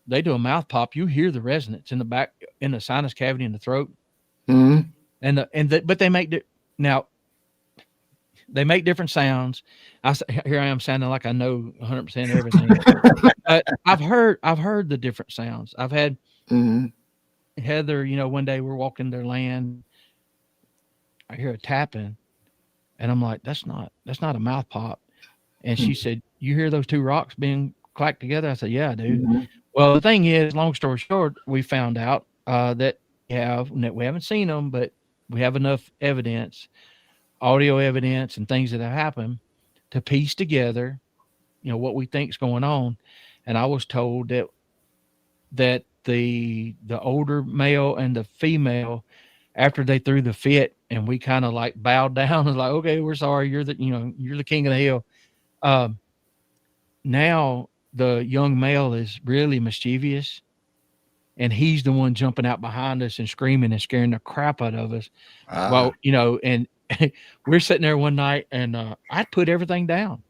They do a mouth pop, you hear the resonance in the back, in the sinus cavity in the throat. But they make different sounds. Here I am sounding like I know 100% everything. But I've heard the different sounds. I've had Heather, one day we're walking their land. I hear a tapping, and I'm like, that's not a mouth pop. And she said, "You hear those 2 rocks being clacked together?" I said, "Yeah, I do." Well, the thing is, long story short, we found out that we haven't seen them, but we have enough evidence, audio evidence, and things that have happened to piece together, what we think's going on. And I was told that the older male and the female, after they threw the fit and we kind of like bowed down and like, okay, we're sorry. You're the king of the hill. Now the young male is really mischievous, and he's the one jumping out behind us and screaming and scaring the crap out of us. Well, and we're sitting there one night, and I put everything down.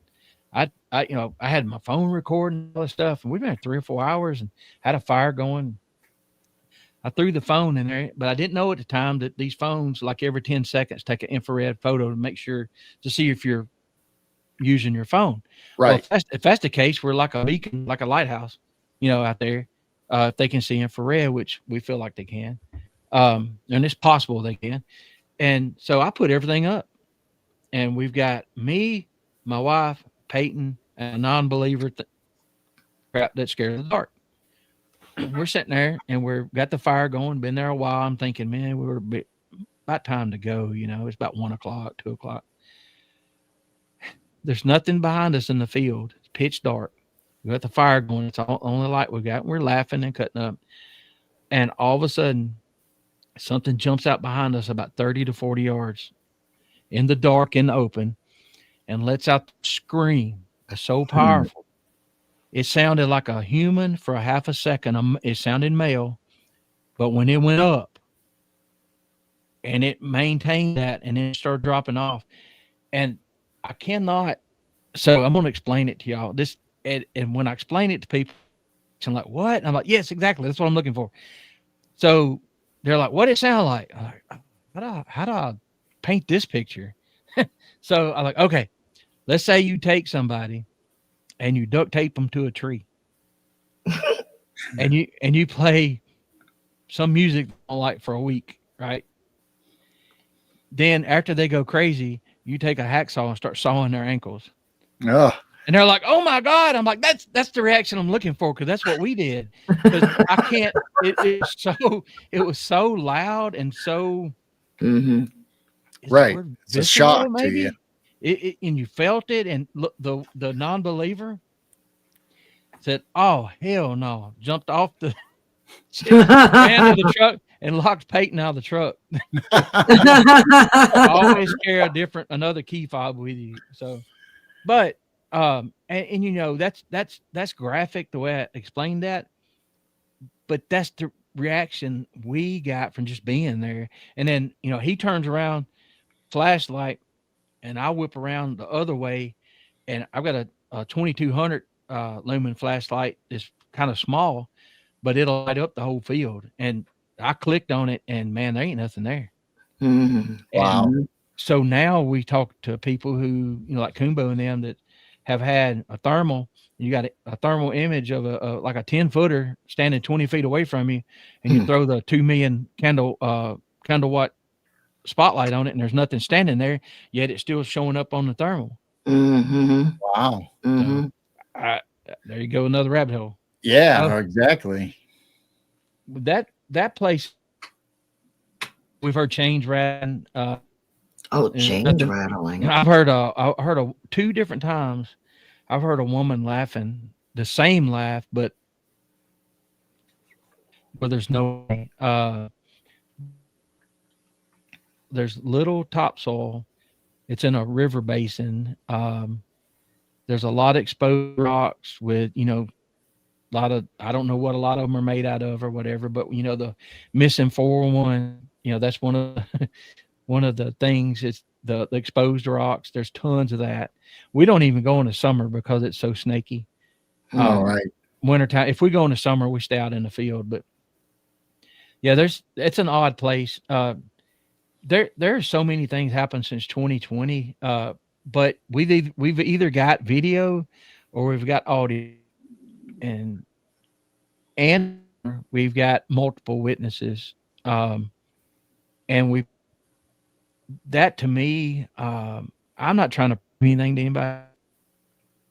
I had my phone recording all this stuff, and we've been there 3 or 4 hours and had a fire going. I threw the phone in there, but I didn't know at the time that these phones, like every 10 seconds, take an infrared photo to make sure to see if you're using your phone. Well, Right. if that's the case, we're like a beacon, like a lighthouse, out there. If they can see infrared, which we feel like they can, and it's possible they can. And so I put everything up, and we've got me, my wife, Peyton, and a non-believer crap that's scared of the dark. We're sitting there, and we've got the fire going. Been there a while. I'm thinking, man, we were about time to go. It's about 1:00, 2:00. There's nothing behind us in the field. It's pitch dark. We got the fire going. It's the only light we got. We're laughing and cutting up. And all of a sudden, something jumps out behind us about 30 to 40 yards in the dark, in the open, and lets out the scream. It's so powerful. It sounded like a human for a half a second. It sounded male. But when it went up, and it maintained that, and then it started dropping off. And I cannot. So I'm going to explain it to y'all. And when I explain it to people, I'm like, what? And I'm like, yes, exactly. That's what I'm looking for. So they're like, what did it sound like? I'm like, how do I paint this picture? So I'm like, okay, let's say you take somebody and you duct tape them to a tree and you play some music like for a week, right? Then after they go crazy, you take a hacksaw and start sawing their ankles. Oh. And they're like, "Oh my God!" I'm like, "That's the reaction I'm looking for, because that's what we did." Because I can't. It was so loud and so. Right. It's a shock maybe? to you. And you felt it, and look, the non-believer said, "Oh hell no!" Jumped off the ran to the truck and locked Peyton out of the truck. Always carry another key fob with you. So, but. That's graphic the way I explained that, but that's the reaction we got from just being there. And then, he turns around, flashlight, and I whip around the other way, and I've got a 2200 lumen flashlight. It's kind of small, but it'll light up the whole field. And I clicked on it, and man, there ain't nothing there. Wow. And so now we talk to people who, like Kumbo and them, that have had a thermal. You got a thermal image of like a 10-footer standing 20 feet away from you, and you throw the 2 million candle watt spotlight on it, and there's nothing standing there, yet it's still showing up on the thermal. Wow. So, there you go, another rabbit hole. Yeah, exactly. That place, we've heard chains rattling. Chains rattling. I've heard 2 different times. I've heard a woman laughing, the same laugh, but there's no. There's little topsoil. It's in a river basin. There's a lot of exposed rocks with, a lot of, I don't know what a lot of them are made out of or whatever, but the missing 401, that's one of the things. It's the exposed rocks. There's tons of that. We don't even go in the summer because it's so snaky. All right. Wintertime. If we go in the summer, we stay out in the field. But yeah, it's an odd place. There are so many things happened since 2020. But we've either got video or we've got audio, and we've got multiple witnesses. And that to me, I'm not trying to prove anything to anybody.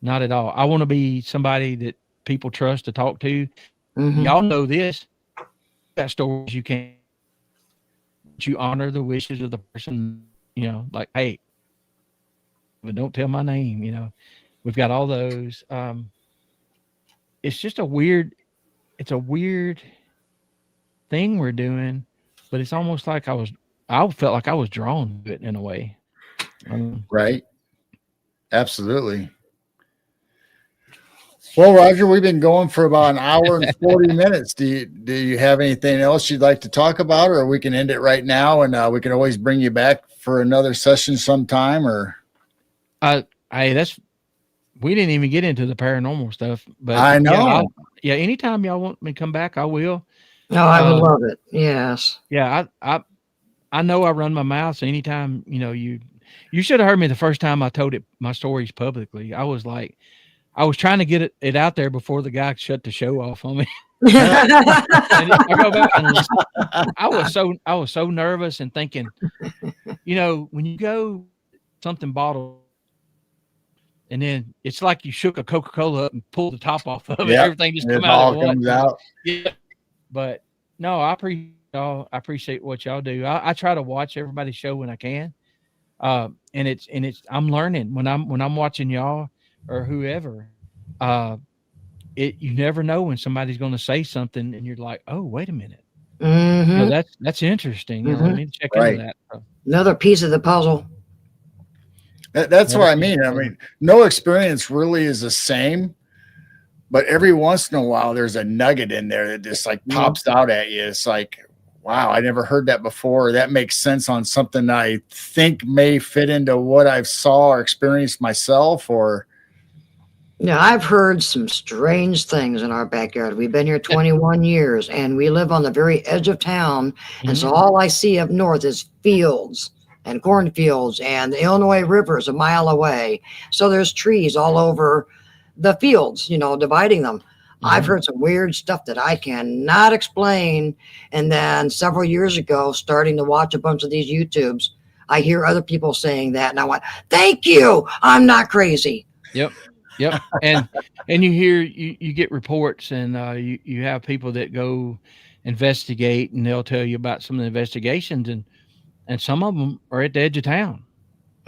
Not at all. I want to be somebody that people trust to talk to. Y'all know this. Got stories you can't. You honor the wishes of the person, like, hey, but don't tell my name, we've got all those. It's just a weird thing we're doing, but it's almost like I felt like I was drawn to it in a way. Right. Absolutely. Well, Roger, we've been going for about an hour and 40 minutes. Do you have anything else you'd like to talk about, or we can end it right now, and we can always bring you back for another session sometime? Or we didn't even get into the paranormal stuff, but I know. Yeah, anytime y'all want me to come back, I will. No, I would love it. Yes. Yeah, I know I run my mouth, so anytime you you should have heard me the first time I told my stories publicly. I was like, I was trying to get it out there before the guy shut the show off on me. And I go back and listen. I was so nervous and thinking, when you go something bottled, and then it's like you shook a Coca-Cola up and pulled the top off of it. Yep. Everything just It come out all at once. comes out. Yeah. But no, I appreciate y'all. I appreciate what y'all do. I try to watch everybody's show when I can. And it's I'm learning when I'm watching y'all or whoever. You never know when somebody's going to say something and you're like, oh, wait a minute. Mm-hmm. That's interesting. Let me check into that. Another piece of the puzzle. That's what I mean. I mean, no experience really is the same, but every once in a while there's a nugget in there that just like pops out at you. It's like, wow, I never heard that before. That makes sense on something I think may fit into what I've saw or experienced myself. Or I've heard some strange things in our backyard. We've been here 21 years, and we live on the very edge of town. And so all I see up north is fields and cornfields, and the Illinois River is a mile away. So there's trees all over the fields, dividing them. I've heard some weird stuff that I cannot explain. And then several years ago, starting to watch a bunch of these YouTubes, I hear other people saying that, and I went, thank you, I'm not crazy. Yep. And you get reports, and you have people that go investigate, and they'll tell you about some of the investigations, and some of them are at the edge of town.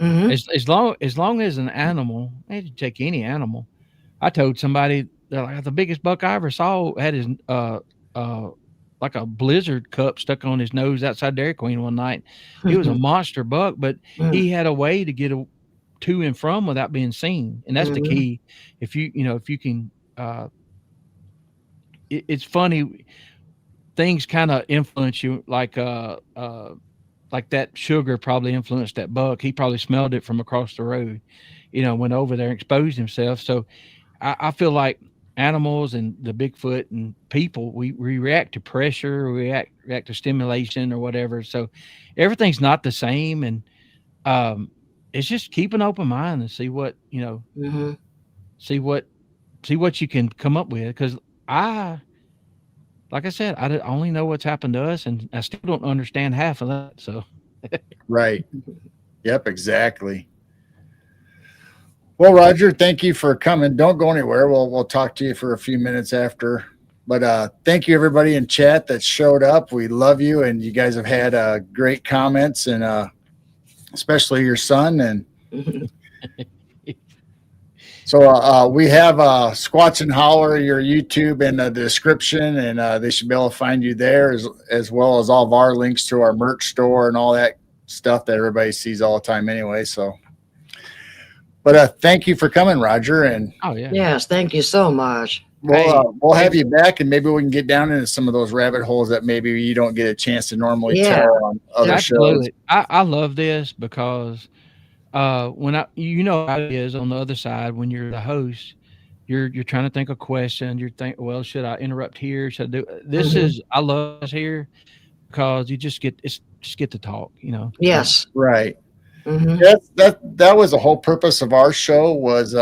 As long as an animal, you take any animal. I told somebody that the biggest buck I ever saw had his like a blizzard cup stuck on his nose outside Dairy Queen one night. It was a monster buck, but he had a way to get to and from without being seen, and that's the key. If you can, it's funny. Things kind of influence you, like that sugar probably influenced that buck. He probably smelled it from across the road, went over there and exposed himself. So I feel like animals and the Bigfoot and people, we react to pressure, we react to stimulation or whatever. So everything's not the same. And it's just keep an open mind and see what, see what you can come up with. Cause like I said, I only know what's happened to us, and I still don't understand half of that. So, right. Yep, exactly. Well, Roger, thank you for coming. Don't go anywhere. We'll talk to you for a few minutes after. But thank you, everybody in chat that showed up. We love you, and you guys have had great comments, and especially your son. And so we have Squatchin Holler, your YouTube in the description, and they should be able to find you there, as well as all of our links to our merch store and all that stuff that everybody sees all the time anyway. So, but thank you for coming, Roger. And yes, thank you so much. We'll have you back, and maybe we can get down into some of those rabbit holes that maybe you don't get a chance to normally tell on other shows. I love this because when how it is on the other side, when you're the host, you're trying to think of questions. You're thinking, well, should I interrupt here? Should I do this? I love this here because you just get to talk, Yes. Right. That was the whole purpose of our show, was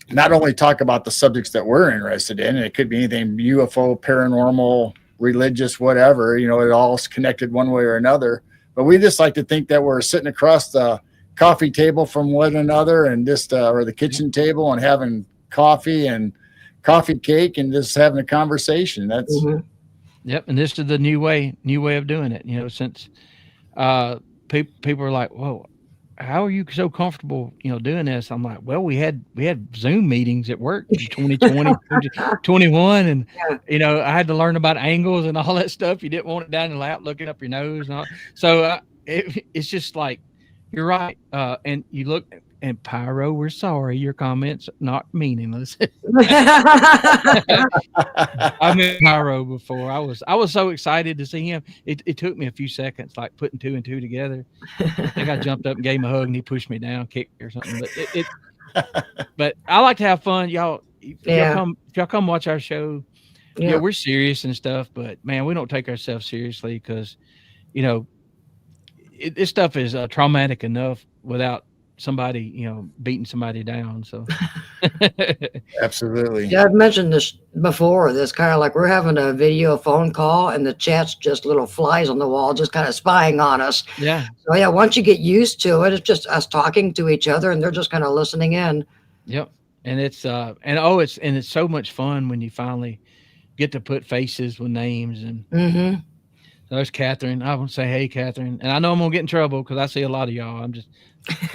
not only talk about the subjects that we're interested in, and it could be anything UFO, paranormal, religious, whatever, it all's connected one way or another. But we just like to think that we're sitting across the coffee table from one another, and just or the kitchen table, and having coffee and coffee cake and just having a conversation. That's Yep. And this is the new way of doing it, since people are like, whoa, how are you so comfortable, doing this? I'm like, well, we had Zoom meetings at work in 2020, 2021. And, I had to learn about angles and all that stuff. You didn't want it down your lap, looking up your nose. And all. So it's just like, you're right. And you look, and Pyro, we're sorry. Your comments not meaningless. I met Pyro before. I was so excited to see him. It took me a few seconds, like putting two and two together. I think I jumped up and gave him a hug, and he pushed me down, kicked me or something. But but I like to have fun, y'all. If y'all come watch our show, we're serious and stuff. But man, we don't take ourselves seriously because, this stuff is traumatic enough without somebody, beating somebody down. So Absolutely. Yeah, I've mentioned this before. This kind of like we're having a video phone call and the chat's just little flies on the wall, just kind of spying on us. yeah, So yeah, once you get used to it, it's just us talking to each other and they're just kind of listening in. yep. And it's it's so much fun when you finally get to put faces with names. And Mm-hmm. so there's Catherine. I want to say, hey, Catherine. And I know I'm gonna get in trouble because I see a lot of y'all. I'm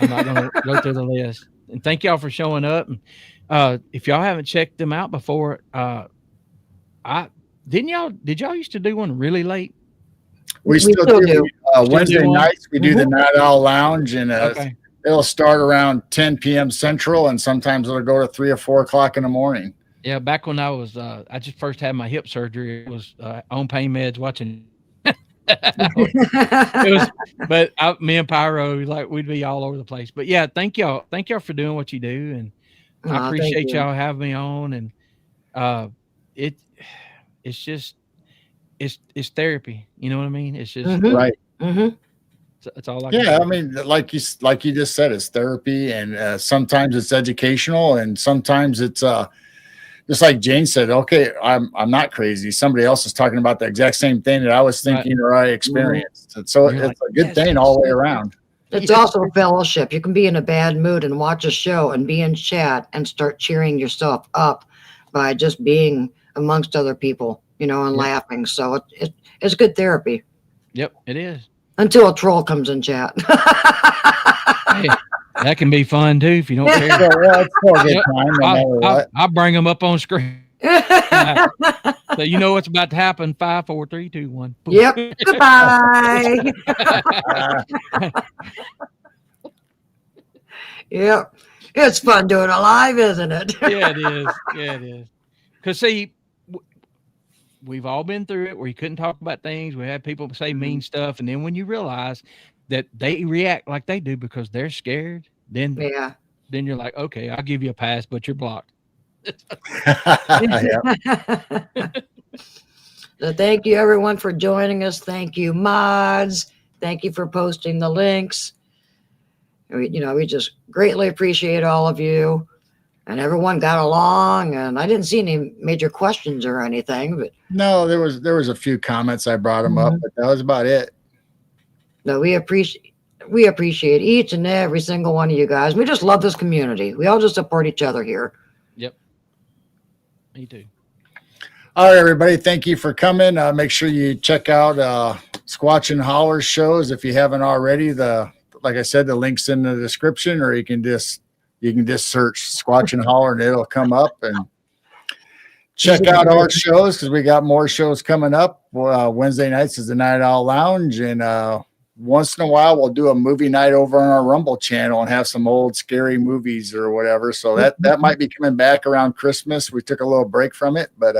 not gonna go through the list. And thank y'all for showing up. And if y'all haven't checked them out before, did y'all used to do one really late? We still do. Wednesday nights, we do the Night Owl Lounge, and Okay. it'll start around 10 p.m. Central, and sometimes it'll go to 3 or 4 o'clock in the morning. Yeah, back when I was, I just first had my hip surgery, it was on pain meds watching. But me and Pyro, like we'd be all over the place. But yeah, thank y'all for doing what you do, and I appreciate y'all having me on. And it's just it's therapy. You know what I mean? It's just right. Mm-hmm. That's all I. Yeah, I mean, like you just said, it's therapy, and sometimes it's educational, and sometimes it's just like Jane said. Okay, I'm not crazy. Somebody else is talking about the exact same thing that I was thinking or I experienced. And so it's a good thing all the way around. It's also a fellowship. You can be in a bad mood and watch a show and be in chat and start cheering yourself up by just being amongst other people, and laughing. So it's good therapy. Yep, it is. Until a troll comes in chat. Hey, that can be fun too if you don't care. It's still a good time, no matter what. I'll bring them up on screen. So you know what's about to happen. 5, 4, 3, 2, 1. Yep. Goodbye. Yep. It's fun doing it live, isn't it? Yeah, it is. Yeah, it is. Because see, we've all been through it where you couldn't talk about things. We had people say mean stuff, and then when you realize that they react like they do because they're scared, then you're like, okay, I'll give you a pass, but you're blocked. So thank you everyone for joining us. Thank you, mods. Thank you for posting the links. We just greatly appreciate all of you, and everyone got along, and I didn't see any major questions or anything, but no, there was a few comments. I brought them up, but that was about it. No, we appreciate each and every single one of you guys. We just love this community. We all just support each other here. Yep. Me too. All right, everybody. Thank you for coming. Make sure you check out Squatchin Holler shows if you haven't already. Like I said, the link's in the description, or you can just search Squatchin Holler and it'll come up. And check out our shows because we got more shows coming up. Wednesday nights is the Night Owl Lounge, and once in a while we'll do a movie night over on our Rumble channel and have some old scary movies or whatever. So that might be coming back around Christmas. We took a little break from it, but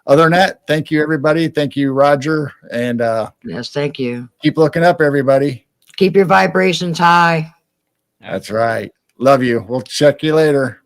other than that, thank you, everybody. Thank you, Roger. And yes, thank you. Keep looking up, everybody. Keep your vibrations high. That's right. Love you. We'll check you later.